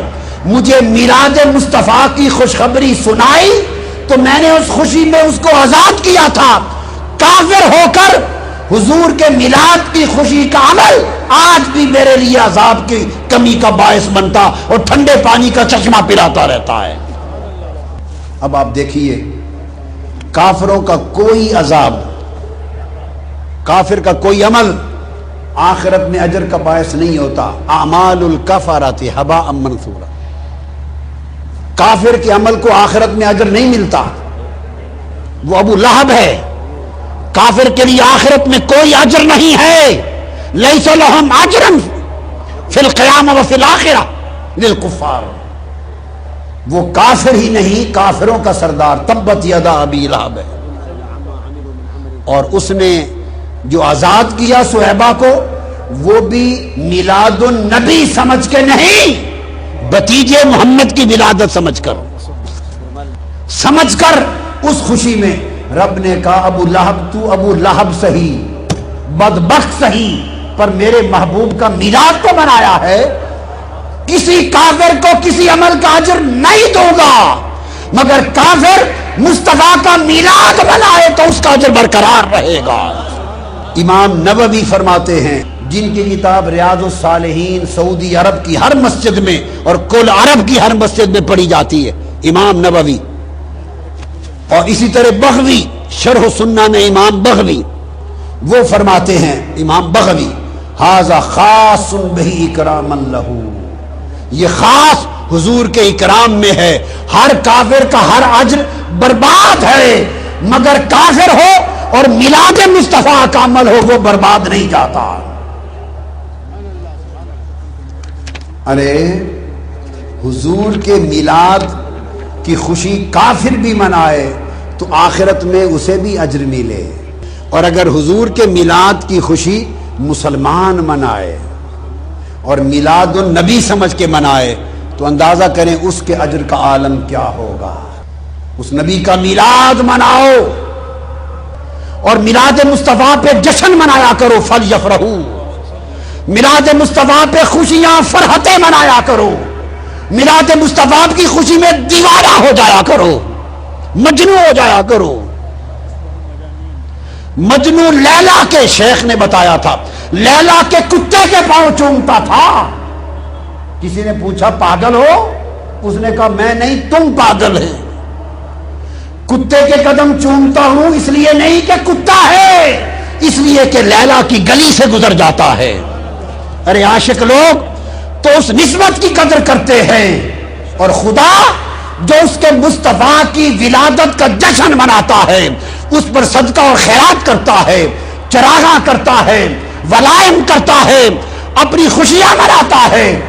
مجھے میلاد مصطفیٰ کی خوشخبری سنائی تو میں نے اس خوشی میں اس کو آزاد کیا تھا۔ کافر ہو کر حضور کے میلاد کی خوشی کا عمل آج بھی میرے لیے عذاب کی کمی کا باعث بنتا اور ٹھنڈے پانی کا چشمہ پلاتا رہتا ہے۔ اب آپ دیکھیے، کافروں کا کوئی عذاب، کافر کا کوئی عمل آخرت میں اجر کا باعث نہیں ہوتا۔ اعمال الکفرۃ ھباء منثورا، کافر کے عمل کو آخرت میں اجر نہیں ملتا۔ وہ ابو لہب ہے، کافر کے لیے آخرت میں کوئی اجر نہیں ہے۔ لیس لہم اجر فی القیامہ وفی الآخرہ للکفار، وہ کافر ہی نہیں، کافروں کا سردار تبت یدا ابی لہب ہے، اور اس نے جو آزاد کیا صہیبہ کو وہ بھی میلاد النبی سمجھ کے نہیں، بھتیجے محمد کی ولادت سمجھ کر اس خوشی میں رب نے کہا ابو لہب تو ابو لہب سہی، بدبخت سہی، پر میرے محبوب کا میلاد تو منایا ہے۔ کسی کافر کو کسی عمل کا اجر نہیں دوں گا، مگر کافر مصطفیٰ کا میلاد منائے تو اس کا اجر برقرار رہے گا۔ امام نووی فرماتے ہیں، جن کی کتاب ریاض الصالحین سعودی عرب کی ہر مسجد میں اور کل عرب کی ہر مسجد میں پڑھی جاتی ہے، امام نووی، اور اسی طرح بغوی شرح سنہ میں امام بغوی، وہ فرماتے ہیں امام بغوی، ھذا خاص بہ اکراما لہ، یہ خاص حضور کے اکرام میں ہے، ہر کافر کا ہر اجر برباد ہے، مگر کافر ہو اور میلاد مصطفیٰ کا عمل ہو وہ برباد نہیں جاتا۔ ارے حضور کے میلاد کی خوشی کافر بھی منائے تو آخرت میں اسے بھی اجر ملے، اور اگر حضور کے میلاد کی خوشی مسلمان منائے اور میلاد النبی سمجھ کے منائے تو اندازہ کریں اس کے اجر کا عالم کیا ہوگا۔ اس نبی کا میلاد مناؤ اور میلاد مصطفیٰ پہ جشن منایا کرو، فلیفرحوا، میلاد مصطفیٰ پہ خوشیاں فرحتیں منایا کرو، میلاد مصطفیٰ کی خوشی میں دیوانہ ہو جایا کرو، مجنون ہو جایا کرو۔ مجنون لیلا کے شیخ نے بتایا تھا، لیلا کے کتے کے پاؤں چومتا تھا۔ کسی نے پوچھا پاگل ہو؟ اس نے کہا میں نہیں، تم پاگل ہے، کتے کے قدم چومتا ہوں اس لیے نہیں کہ کتا ہے، اس لیے کہ لیلا کی گلی سے گزر جاتا ہے۔ ارے عاشق لوگ تو اس نسبت کی قدر کرتے ہیں، اور خدا جو اس کے مصطفیٰ کی ولادت کا جشن مناتا ہے اس پر صدقہ اور خیرات کرتا ہے، چراغاں کرتا ہے، ولائم کرتا ہے، اپنی خوشیاں مناتا ہے،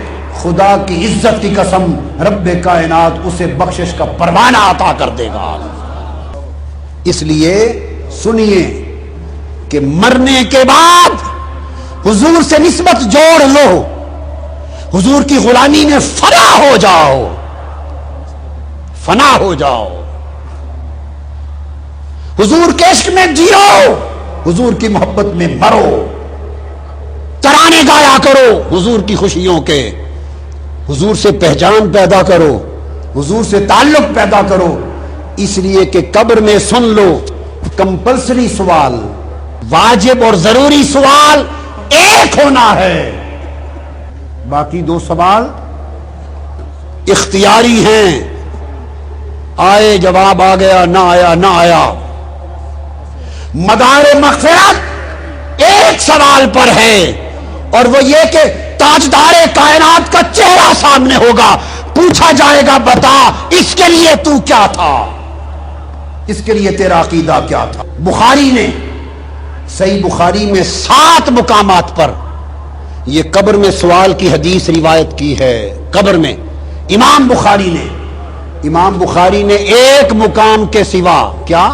خدا کی عزت کی قسم رب کائنات اسے بخشش کا پروانہ عطا کر دے گا۔ اس لیے سنیے کہ مرنے کے بعد حضور سے نسبت جوڑ لو، حضور کی غلامی میں فنا ہو جاؤ، فنا ہو جاؤ، حضور کے عشق میں جیو، حضور کی محبت میں مرو، ترانے گایا کرو حضور کی خوشیوں کے، حضور سے پہچان پیدا کرو، حضور سے تعلق پیدا کرو، اس لیے کہ قبر میں سن لو کمپلسری سوال، واجب اور ضروری سوال ایک ہونا ہے، باقی دو سوال اختیاری ہیں، آئے جواب آ گیا، نہ آیا نہ آیا۔ مدار مغفرت ایک سوال پر ہے، اور وہ یہ کہ تاجدار کائنات کا چہرہ سامنے ہوگا، پوچھا جائے گا بتا اس کے لیے تو کیا تھا، اس کے لیے تیرا عقیدہ کیا تھا۔ بخاری نے صحیح بخاری میں 7 مقامات پر یہ قبر میں سوال کی حدیث روایت کی ہے۔ قبر میں امام بخاری نے ایک مقام کے سوا، کیا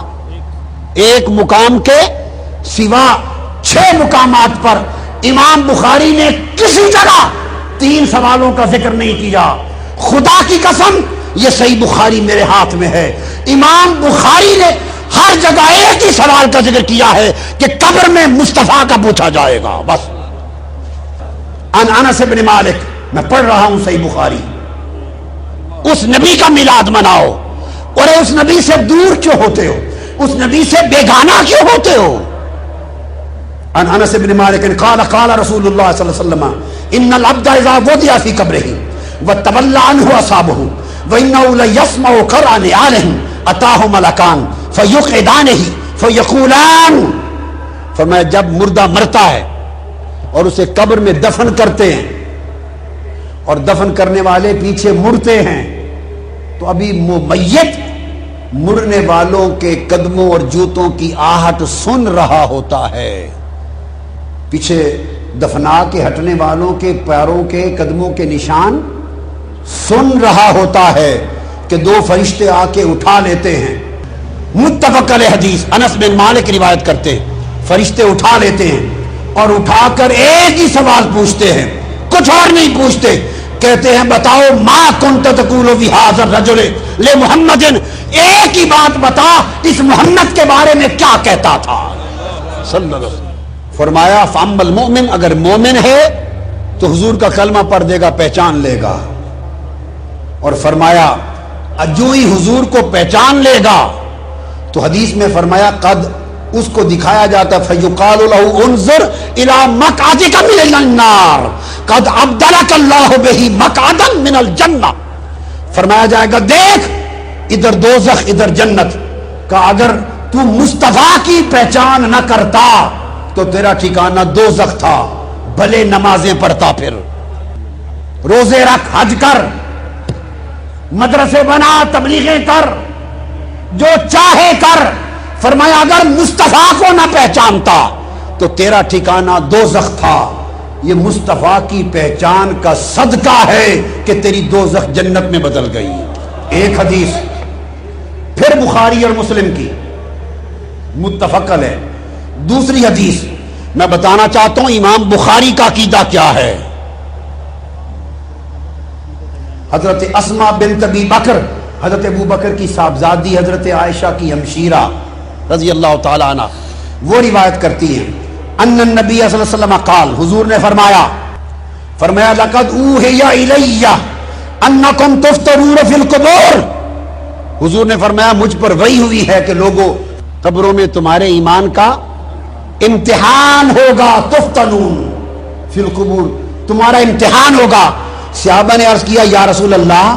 ایک مقام کے سوا 6 مقامات پر امام بخاری نے کسی جگہ 3 سوالوں کا ذکر نہیں کیا۔ خدا کی قسم یہ صحیح بخاری میرے ہاتھ میں ہے، امام بخاری نے ہر جگہ ایک ہی سوال کا ذکر کیا ہے کہ قبر میں مصطفیٰ کا پوچھا جائے گا، بس۔ انس بن مالک، میں پڑھ رہا ہوں صحیح بخاری، اس نبی کا میلاد مناؤ، اور اس نبی سے دور کیوں ہوتے ہو، اس نبی سے بیگانہ کیوں ہوتے ہو؟ انس بن مالک قال قال رسول اللہ صلی اللہ علیہ وسلم ان العبد اذا وضع في قبره وتولى عنه اصحابه وانه ليسمع قران عليهم اتاه ملكان فيقعدانه فيقولان، فرمایا جب مردہ مرتا ہے اور اسے قبر میں دفن کرتے ہیں اور دفن کرنے والے پیچھے مڑتے ہیں تو ابھی میت مرنے والوں کے قدموں اور جوتوں کی آہٹ سن رہا ہوتا ہے، پیچھے دفنا کے ہٹنے والوں کے پیروں کے قدموں کے نشان سن رہا ہوتا ہے کہ 2 فرشتے آ کے اٹھا لیتے ہیں۔ متفق علیہ حدیث، انس بن مالک روایت کرتے ہیں، فرشتے اٹھا لیتے ہیں اور اٹھا کر ایک ہی سوال پوچھتے ہیں، کچھ اور نہیں پوچھتے، کہتے ہیں بتاؤ ما کنت تقول فی ھذا الرجل لمحمد، ایک ہی بات بتا اس محمد کے بارے میں کیا کہتا تھا صلی اللہ علیہ وسلم۔ فرمایا فَأَمَّا الْمُؤْمِنُ، اگر مومن ہے تو حضور کا کلمہ پڑھ دے گا، پہچان لے گا، اور فرمایا جو ہی حضور کو پہچان لے گا تو حدیث میں فرمایا قد، اس کو دکھایا جاتا فَيُقَالُ لَهُ انظر إِلَى مَقْعَدِكَ مِنَ النَّارِ قد أَبْدَلَكَ اللَّهُ بِهِ مَقْعَدًا مِنَ الْجَنَّةِ، فرمایا جائے گا دیکھ ادھر دوزخ ادھر جنت کا، اگر تو مصطفیٰ کی پہچان نہ کرتا تو تیرا ٹھکانہ دوزخ تھا، بھلے نمازیں پڑھتا، پھر روزے رکھ، حج کر، مدرسے بنا، تبلیغیں کر، جو چاہے کر، فرمایا اگر مصطفیٰ کو نہ پہچانتا تو تیرا ٹھکانہ دوزخ تھا، یہ مصطفیٰ کی پہچان کا صدقہ ہے کہ تیری دوزخ جنت میں بدل گئی۔ ایک حدیث پھر بخاری اور مسلم کی متفق علیہ، دوسری حدیث میں بتانا چاہتا ہوں امام بخاری کا عقیدہ کیا ہے۔ حضرت اسماء بنت ابی بکر، حضرت ابو بکر کی صاحبزادی، حضرت عائشہ کی ہمشیرہ رضی اللہ تعالی عنہ، وہ روایت کرتی ہیں ان النبی صلی اللہ علیہ وسلم قال، حضور نے فرمایا لقد اوحی الی انکم تفترون فی القبور، حضور نے فرمایا مجھ پر وحی ہوئی ہے کہ لوگوں قبروں میں تمہارے ایمان کا امتحان ہوگا، تفتنون فی القبور، تمہارا امتحان ہوگا۔ صحابہ نے عرض کیا یا رسول اللہ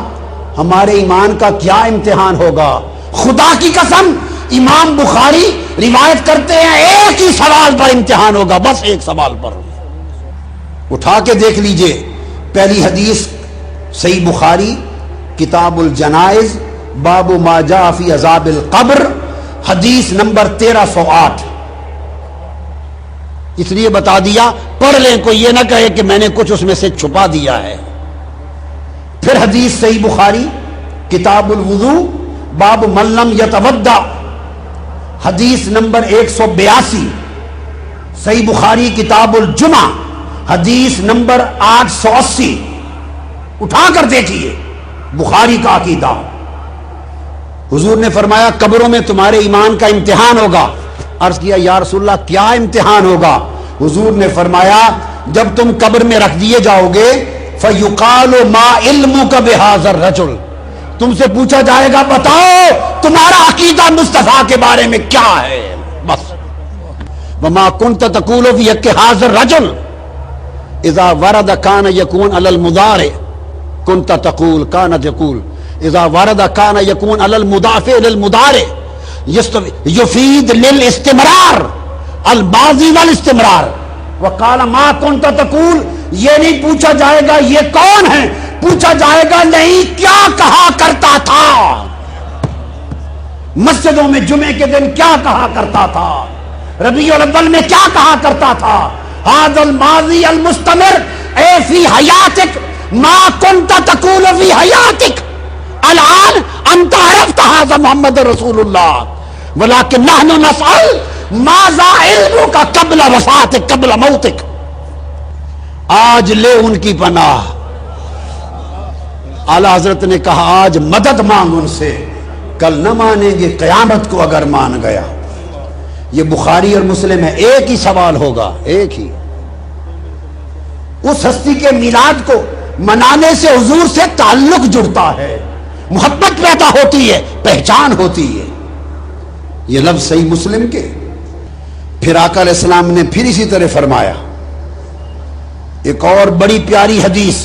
ہمارے ایمان کا کیا امتحان ہوگا؟ خدا کی قسم امام بخاری روایت کرتے ہیں ایک ہی سوال پر امتحان ہوگا، بس ایک سوال پر۔ اٹھا کے دیکھ لیجئے، پہلی حدیث صحیح بخاری کتاب الجنائز باب ما جاء فی عذاب القبر، حدیث نمبر 1308۔ اس لیے بتا دیا، پڑھ لیں، کوئی یہ نہ کہے کہ میں نے کچھ اس میں سے چھپا دیا ہے۔ پھر حدیث صحیح بخاری کتاب الوضو باب من لم یتودع، حدیث نمبر 182۔ صحیح بخاری کتاب الجمعہ حدیث نمبر 880۔ اٹھا کر دیکھیے بخاری کا عقیدہ۔ حضور نے فرمایا قبروں میں تمہارے ایمان کا امتحان ہوگا۔ عرض کیا یا رسول اللہ کیا امتحان ہوگا؟ حضور نے فرمایا جب تم قبر میں رکھ دیے جاؤ گے فَيُقَالُ مَا عِلْمُكَ بِهَذَا الرَّجُلِ، تم سے پوچھا جائے گا بتاؤ تمہارا عقیدہ مصطفیٰ کے بارے میں کیا ہے، بس۔ وَمَا كُنْتَ تَقُولُ فِي حَقِّ هَذَا الرَّجُلِ اِذَا وَرَدَ كَانَ يَكُونَ عَلَى الْمُضَارِعِ كُنْتَ تَقُولُ كَانَتْ يَقُولُ اذا ورد كان يكون على المضاف للمضارع يفيد للاستمرار الماضی والاستمرار۔ وقال ما كنت تقول، یہ نہیں پوچھا جائے گا یہ کون ہے، پوچھا جائے گا نہیں کیا کہا کرتا تھا، مسجدوں میں جمعے کے دن کیا کہا کرتا تھا، ربیع الاول میں کیا کہا کرتا تھا، ھذا الماضی المستمر اے فی حیاتک ما کنت تقول فی حیاتک، الان انت عرفت ھذا محمد رسول اللہ ولکن نحن نسأل ماذا علمک قبل وفاتک قبل موتک۔ آج لے ان کی پناہ۔ اعلی حضرت نے کہا آج مدد مانگ ان سے، کل نہ مانیں گے قیامت کو اگر مان گیا۔ یہ بخاری اور مسلم ہے، ایک ہی سوال ہوگا، ایک ہی۔ اس ہستی کے میلاد کو منانے سے حضور سے تعلق جڑتا ہے، محبت پیدا ہوتی ہے، پہچان ہوتی ہے۔ یہ لفظ صحیح مسلم کے۔ پھر آقا علیہ السلام نے پھر اسی طرح فرمایا، ایک اور بڑی پیاری حدیث،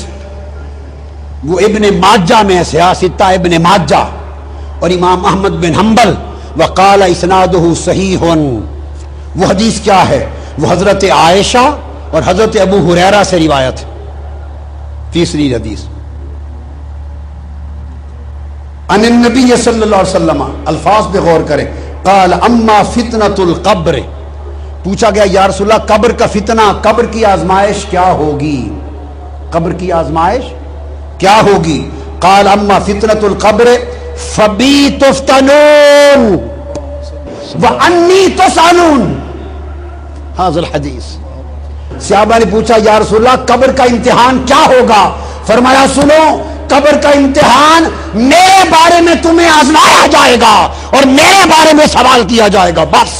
وہ ابن ماجہ میں ہے، سیاستہ ابن ماجہ اور امام احمد بن حنبل، وقال اسنادہ صحیح۔ وہ حدیث کیا ہے؟ وہ حضرت عائشہ اور حضرت ابو ہریرہ سے روایت ہے، تیسری حدیث۔ ان النبی صلی اللہ علیہ وسلم، الفاظ پہ غور کریں، قال اما فتنۃ القبر، پوچھا گیا یا رسول اللہ قبر کا فتنہ، قبر کی آزمائش کیا ہوگی، قبر کی آزمائش کیا ہوگی؟ قال اما فتنۃ القبر فبی تفتنون وانی تسألون، ھذا الحدیث۔ صحابہ نے پوچھا یا رسول اللہ قبر کا امتحان کیا ہوگا؟ فرمایا سنو، قبر کا امتحان میرے بارے میں تمہیں آزمایا جائے گا اور میرے بارے میں سوال کیا جائے گا، بس۔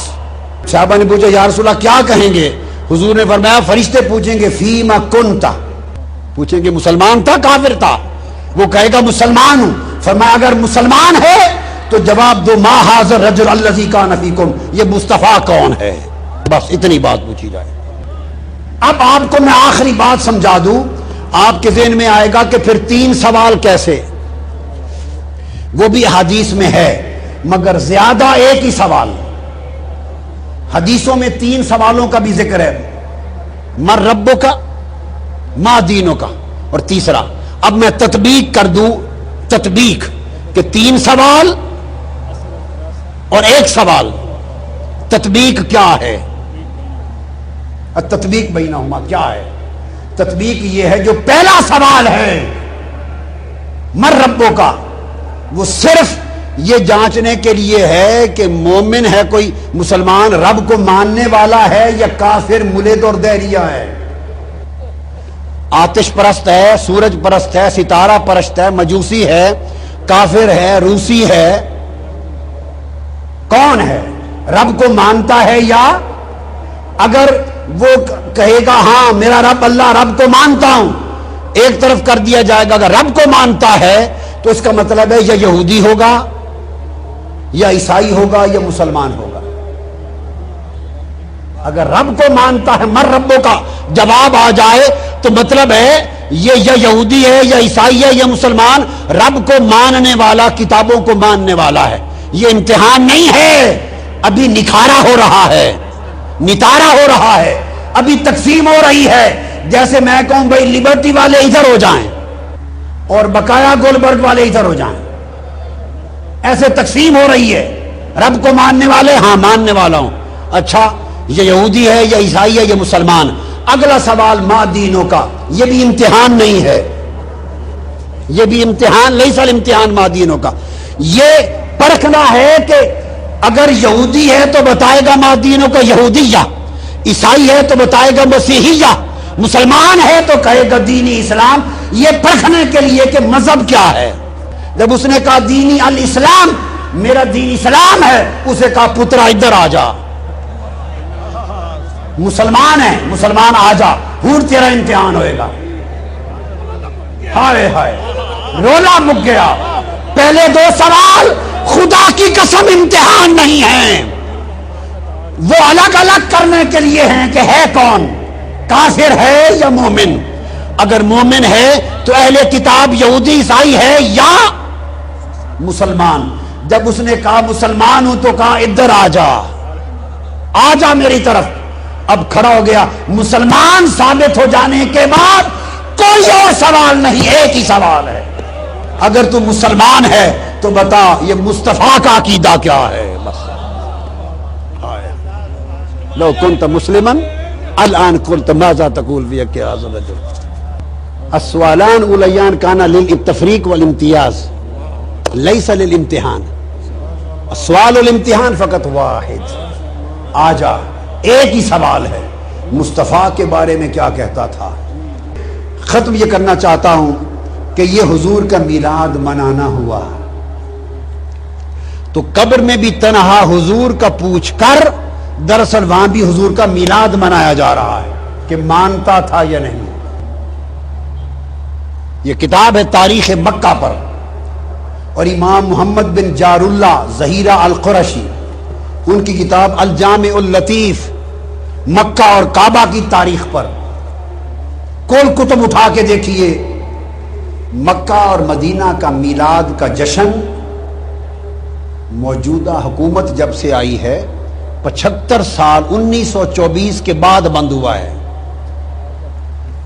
صحابہ نے پوچھا یا رسول اللہ کیا کہیں گے؟ حضور نے فرمایا فرشتے پوچھیں گے فیما کنتا، پوچھیں گے مسلمان تھا کافر تھا؟ وہ کہے گا مسلمان ہوں۔ فرمایا اگر مسلمان ہے تو جواب دو ما ھذا الرجل الذی کان فیکم، یہ مصطفیٰ کون ہے؟ بس اتنی بات پوچھی جائے۔ اب آپ کو میں آخری بات سمجھا دوں، آپ کے ذہن میں آئے گا کہ پھر تین سوال کیسے؟ وہ بھی حدیث میں ہے مگر زیادہ ایک ہی سوال۔ حدیثوں میں تین سوالوں کا بھی ذکر ہے، من ربک ما دینک، اور تیسرا۔ اب میں تطبیق کر دوں، تطبیق کہ تین سوال اور ایک سوال، تطبیق کیا ہے؟ التطبیق بینہما کیا ہے؟ تطبیق یہ ہے جو پہلا سوال ہے من ربک کا، وہ صرف یہ جانچنے کے لیے ہے کہ مومن ہے کوئی مسلمان، رب کو ماننے والا ہے یا کافر ملد اور دہریہ ہے، آتش پرست ہے، سورج پرست ہے، ستارہ پرست ہے، مجوسی ہے، کافر ہے، روسی ہے، کون ہے؟ رب کو مانتا ہے یا اگر وہ کہے گا ہاں میرا رب اللہ، رب کو مانتا ہوں، ایک طرف کر دیا جائے گا۔ اگر رب کو مانتا ہے تو اس کا مطلب ہے یا یہودی ہوگا یا عیسائی ہوگا یا مسلمان ہوگا۔ اگر رب کو مانتا ہے، من ربوں کا جواب آ جائے تو مطلب ہے یہ یا یہودی ہے یا عیسائی ہے یا مسلمان، رب کو ماننے والا، کتابوں کو ماننے والا ہے۔ یہ امتحان نہیں ہے، ابھی نکھارا ہو رہا ہے، نتارا ہو رہا ہے، ابھی تقسیم ہو رہی ہے۔ جیسے میں کہوں بھائی لبرٹی والے ادھر ہو جائیں اور بقایا گولبرگ والے ادھر ہو جائیں، ایسے تقسیم ہو رہی ہے۔ رب کو ماننے والے ہاں ماننے والا ہوں، اچھا یہ یہودی ہے یا عیسائی ہے یا مسلمان۔ اگلا سوال ما دینوں کا، یہ بھی امتحان نہیں ہے، یہ بھی امتحان نہیں، سر امتحان ما دینوں کا، یہ پرکھنا ہے کہ اگر یہودی ہے تو بتائے گا ما دینوں کا یہودیہ، عیسائی ہے تو بتائے گا مسیحیہ، مسلمان ہے تو کہے گا دینی اسلام۔ یہ پرکھنے کے لیے کہ مذہب کیا ہے۔ جب اس نے کہا دینی الاسلام، میرا دین اسلام ہے، اسے کہا پترا ادھر آ جا، مسلمان ہے، مسلمان آ جا، ہور تیرا امتحان ہوئے گا۔ ہائے ہائے رولا مک گیا۔ پہلے دو سوال خدا کی قسم امتحان نہیں ہیں، وہ الگ الگ کرنے کے لیے ہیں کہ ہے کون، کافر ہے یا مومن۔ اگر مومن ہے تو اہل کتاب یہودی عیسائی ہے یا مسلمان۔ جب اس نے کہا مسلمان ہوں تو کہا ادھر آ جا، آ جا میری طرف۔ اب کھڑا ہو گیا، مسلمان ثابت ہو جانے کے بعد کوئی اور سوال نہیں، ایک ہی سوال ہے، اگر تو مسلمان ہے تو بتا یہ مصطفیٰ کا عقیدہ کیا ہے؟ بس لو کنت مسلما الان قلت ماذا تقول فی کہ عز وجل۔ السؤالان اولیان کانا للتفریق والامتیاز لیس للامتحان، السؤال والامتحان فقط واحد۔ آجا ایک ہی سوال ہے، مصطفیٰ کے بارے میں کیا کہتا تھا؟ ختم یہ کرنا چاہتا ہوں کہ یہ حضور کا میلاد منانا ہوا تو قبر میں بھی تنہا حضور کا پوچھ کر، دراصل وہاں بھی حضور کا میلاد منایا جا رہا ہے کہ مانتا تھا یا نہیں۔ یہ کتاب ہے تاریخ مکہ پر، اور امام محمد بن جار اللہ ظہیرہ القرشی ان کی کتاب الجامع اللطیف مکہ اور کعبہ کی تاریخ پر، کل کتب اٹھا کے دیکھیے، مکہ اور مدینہ کا میلاد کا جشن موجودہ حکومت جب سے آئی ہے 75 سال 1924 کے بعد بند ہوا ہے۔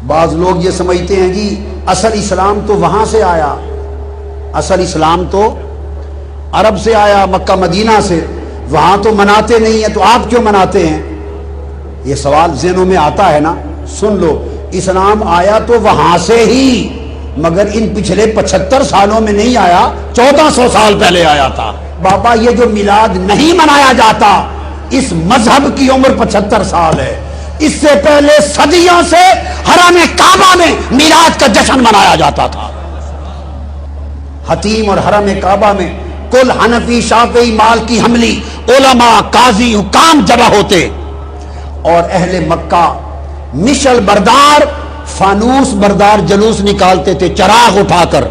بعض لوگ یہ سمجھتے ہیں جی اصل اسلام تو وہاں سے آیا، اصل اسلام تو عرب سے آیا، مکہ مدینہ سے، وہاں تو مناتے نہیں ہیں تو آپ کیوں مناتے ہیں؟ یہ سوال ذہنوں میں آتا ہے نا۔ سن لو، اسلام آیا تو وہاں سے ہی، مگر ان پچھلے 75 سالوں میں نہیں آیا، 1400 سال پہلے آیا تھا۔ بابا یہ جو میلاد نہیں منایا جاتا، اس مذہب کی عمر 75 سال ہے، اس سے پہلے صدیوں سے حرم کعبہ میں میلاد کا جشن منایا جاتا تھا۔ حتیم اور حرم کعبہ میں کل حنفی، شافعی، مالکی، حنبلی علماء، قاضی، حکام جمع ہوتے، اور اہل مکہ مشل بردار، فانوس بردار جلوس نکالتے تھے چراغ اٹھا کر،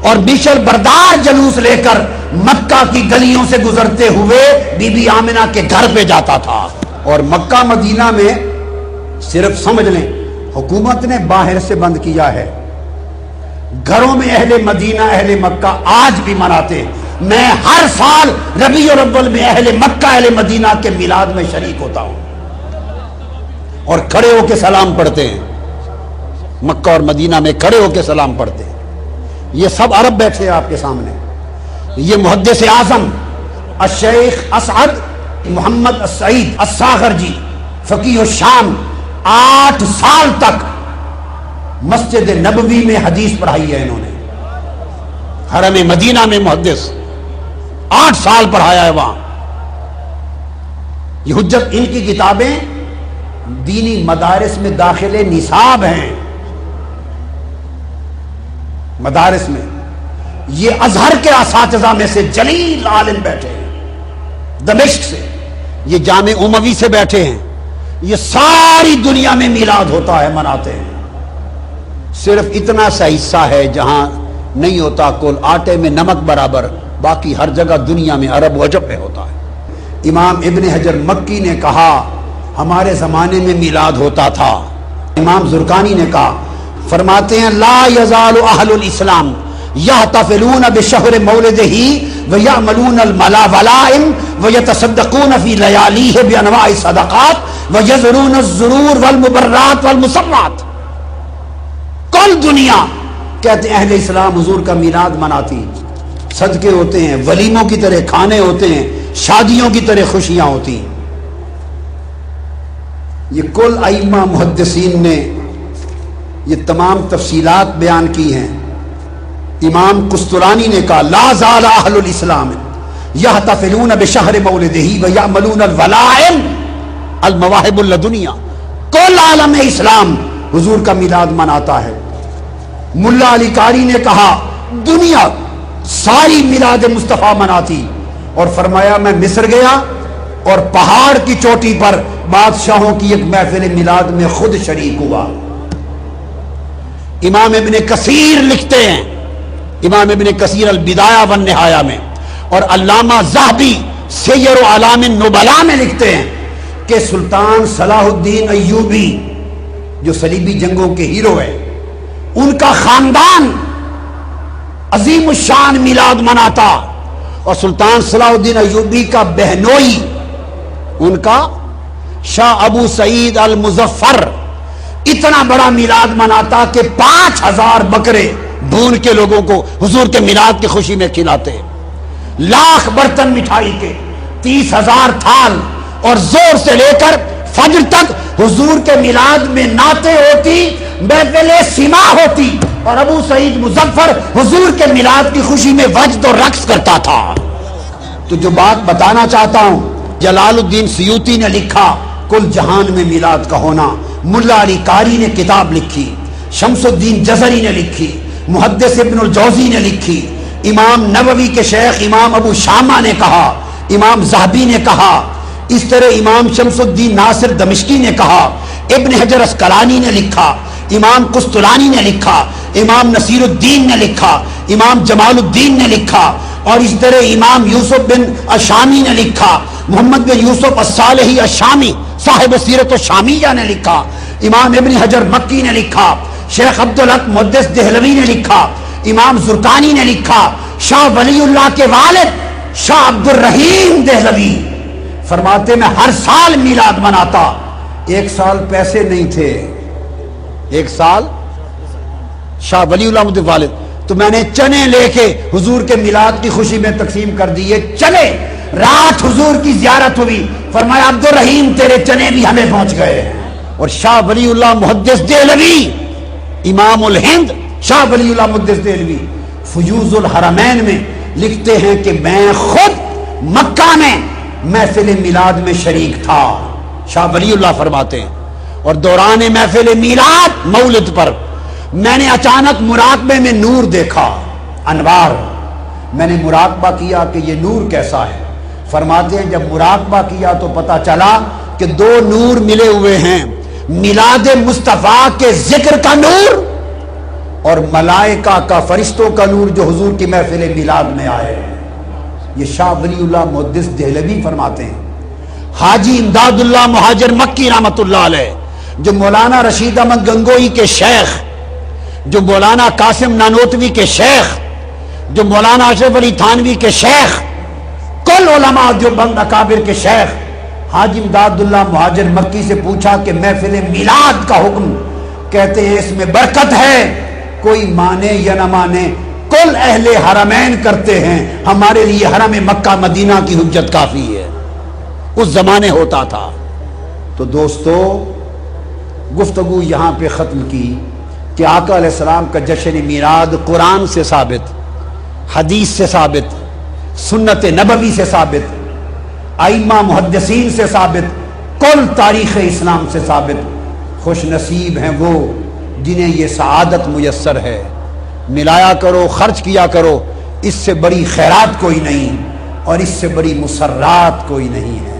اور مشل بردار جلوس لے کر مکہ کی گلیوں سے گزرتے ہوئے بی بی آمنہ کے گھر پہ جاتا تھا۔ اور مکہ مدینہ میں صرف سمجھ لیں حکومت نے باہر سے بند کیا ہے، گھروں میں اہل مدینہ اہل مکہ آج بھی مناتے۔ میں ہر سال ربیع الاول میں اہل مکہ اہل مدینہ کے میلاد میں شریک ہوتا ہوں اور کھڑے ہو کے سلام پڑھتے ہیں، مکہ اور مدینہ میں کھڑے ہو کے سلام پڑھتے ہیں۔ یہ سب عرب بیٹھے ہیں آپ کے سامنے۔ یہ محدث اعظم الشیخ اسعد محمد السعید الساغرجی فقیہ الشام 8 سال تک مسجد نبوی میں حدیث پڑھائی ہے انہوں نے، حرم مدینہ میں محدث 8 سال پڑھایا ہے وہاں۔ یہ حجت ان کی کتابیں دینی مدارس میں داخل نصاب ہیں، مدارس میں۔ یہ ازہر کے اساتذہ میں سے جلیل عالم بیٹھے ہیں دمشق سے، یہ جامع اموی سے بیٹھے ہیں، یہ ساری دنیا میں میلاد ہوتا ہے، مناتے ہیں۔ صرف اتنا سا حصہ ہے جہاں نہیں ہوتا، کل آٹے میں نمک برابر، باقی ہر جگہ دنیا میں عرب و عجم میں ہوتا ہے۔ امام ابن حجر مکی نے کہا ہمارے زمانے میں میلاد ہوتا تھا۔ امام زرقانی نے کہا، فرماتے ہیں لا یزال اہل الاسلام یحتفلون بشہر مولدہ ویعملون الولائم ویتصدقون فی لیالیہ بانواع الصدقات ویزرون الزرور والمبرات والمسرات۔ کل دنیا کہتے ہیں اہل اسلام حضور کا میلاد مناتی، صدقے ہوتے ہیں، ولیموں کی طرح کھانے ہوتے ہیں، شادیوں کی طرح خوشیاں ہوتی ہیں۔ یہ کل ائمہ محدثین نے یہ تمام تفصیلات بیان کی ہیں۔ امام قسطلانی نے کہا لا زال اہل الاسلام یحتفلون بشہر مولدہ ویعملون الولائم المواہب اللدنیا۔ کل عالم اسلام حضور کا میلاد مناتا ہے۔ ملا علی قاری نے کہا دنیا ساری میلاد مصطفیٰ مناتی، اور فرمایا میں مصر گیا اور پہاڑ کی چوٹی پر بادشاہوں کی ایک محفل میلاد میں خود شریک ہوا۔ امام ابن کثیر لکھتے ہیں، امام ابن کثیر البدایہ والنہایہ میں، اور علامہ ذہبی سیر اعلام النبلاء میں لکھتے ہیں کہ سلطان صلاح الدین ایوبی جو صلیبی جنگوں کے ہیرو ہیں، ان کا خاندان عظیم الشان میلاد مناتا، اور سلطان صلاح الدین ایوبی کا بہنوئی ان کا شاہ ابو سعید المظفر اتنا بڑا میلاد مناتا کہ 5000 بکرے بھون کے لوگوں کو حضور کے میلاد کی خوشی میں کھلاتے، لاکھ برتن مٹھائی کے، 30,000 تھال، اور زور سے لے کر فجر تک حضور کے میلاد میں نعتیں ہوتی، محفل سما ہوتی، اور ابو سعید مظفر حضور کے میلاد کی خوشی میں وجد اور رقص کرتا تھا۔ تو جو بات بتانا چاہتا ہوں، جلال الدین سیوطی نے لکھا کل جہان میں میلاد کا ہونا، ملا علی قاری نے کتاب لکھی، شمس الدین جزری نے لکھی، محدث ابن الجوزی نے لکھی، امام نووی کے شیخ امام ابو شامہ نے کہا، امام ذہبی نے کہا، اس طرح امام شمس الدین ناصر دمشقی نے کہا، ابن حجر اسقلانی نے لکھا، امام قسطلانی نے لکھا، امام نصیر الدین نے لکھا، امام جمال الدین نے لکھا، اور اس طرح امام یوسف بن الشامی نے لکھا، محمد بن یوسف الصالحی الشامی صاحب سیرت الشامیہ نے لکھا، امام ابن حجر مکی نے لکھا، شیخ عبدالحق محدث دہلوی نے لکھا، امام زرقانی نے لکھا، شاہ ولی اللہ کے والد شاہ عبد الرحیم دہلوی فرماتے میں ہر سال میلاد مناتا، ایک سال پیسے نہیں تھے، ایک سال شاہ ولی اللہ کے والد، تو میں نے چنے لے کے حضور کے میلاد کی خوشی میں تقسیم کر دیے چنے، رات حضور کی زیارت ہوئی، فرمایا عبد الرحیم تیرے چنے بھی ہمیں پہنچ گئے، اور شاہ ولی اللہ محدث دہلوی امام الہند شاہ ولی اللہ محدث دہلوی فیوض الحرمین میں لکھتے ہیں کہ میں خود مکہ میں محفل میلاد میں شریک تھا، شاہ ولی اللہ فرماتے ہیں، اور دوران محفل میلاد مولد پر میں نے اچانک مراقبے میں نور دیکھا، انوار، میں نے مراقبہ کیا کہ یہ نور کیسا ہے، فرماتے ہیں جب مراقبہ کیا تو پتا چلا کہ دو نور ملے ہوئے ہیں، میلاد مصطفیٰ کے ذکر کا نور اور ملائکہ کا فرشتوں کا نور جو حضور کی محفل میلاد میں آئے ہیں۔ یہ شاہ ولی اللہ محدث دہلوی فرماتے ہیں۔ حاجی امداد اللہ مہاجر مکی رحمت اللہ علیہ، جو مولانا رشید احمد گنگوئی کے شیخ، جو مولانا قاسم نانوتوی کے شیخ، جو مولانا اشرف علی تھانوی کے شیخ، کل علماء جو بند اکابر کے شیخ، حاجی امداد اللہ مہاجر مکی سے پوچھا کہ محفل میلاد کا حکم، کہتے ہیں اس میں برکت ہے، کوئی مانے یا نہ مانے کل اہل حرمین کرتے ہیں، ہمارے لیے حرم مکہ مدینہ کی حجت کافی ہے، اس زمانے ہوتا تھا۔ تو دوستو گفتگو یہاں پہ ختم کی کہ آقا علیہ السلام کا جشن میلاد قرآن سے ثابت، حدیث سے ثابت، سنت نبوی سے ثابت، ائمہ محدثین سے ثابت، کل تاریخ اسلام سے ثابت۔ خوش نصیب ہیں وہ جنہیں یہ سعادت میسر ہے، ملایا کرو، خرچ کیا کرو، اس سے بڑی خیرات کوئی نہیں اور اس سے بڑی مسرات کوئی نہیں ہے۔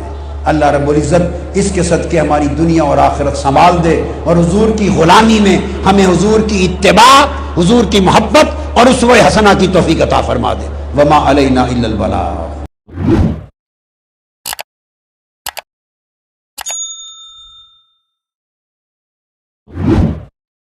اللہ رب العزت اس کے صدقے ہماری دنیا اور آخرت سنبھال دے، اور حضور کی غلامی میں ہمیں حضور کی اتباع، حضور کی محبت اور اسوہ حسنہ کی توفیق عطا فرما دے۔ وما علینا الا البلاغ۔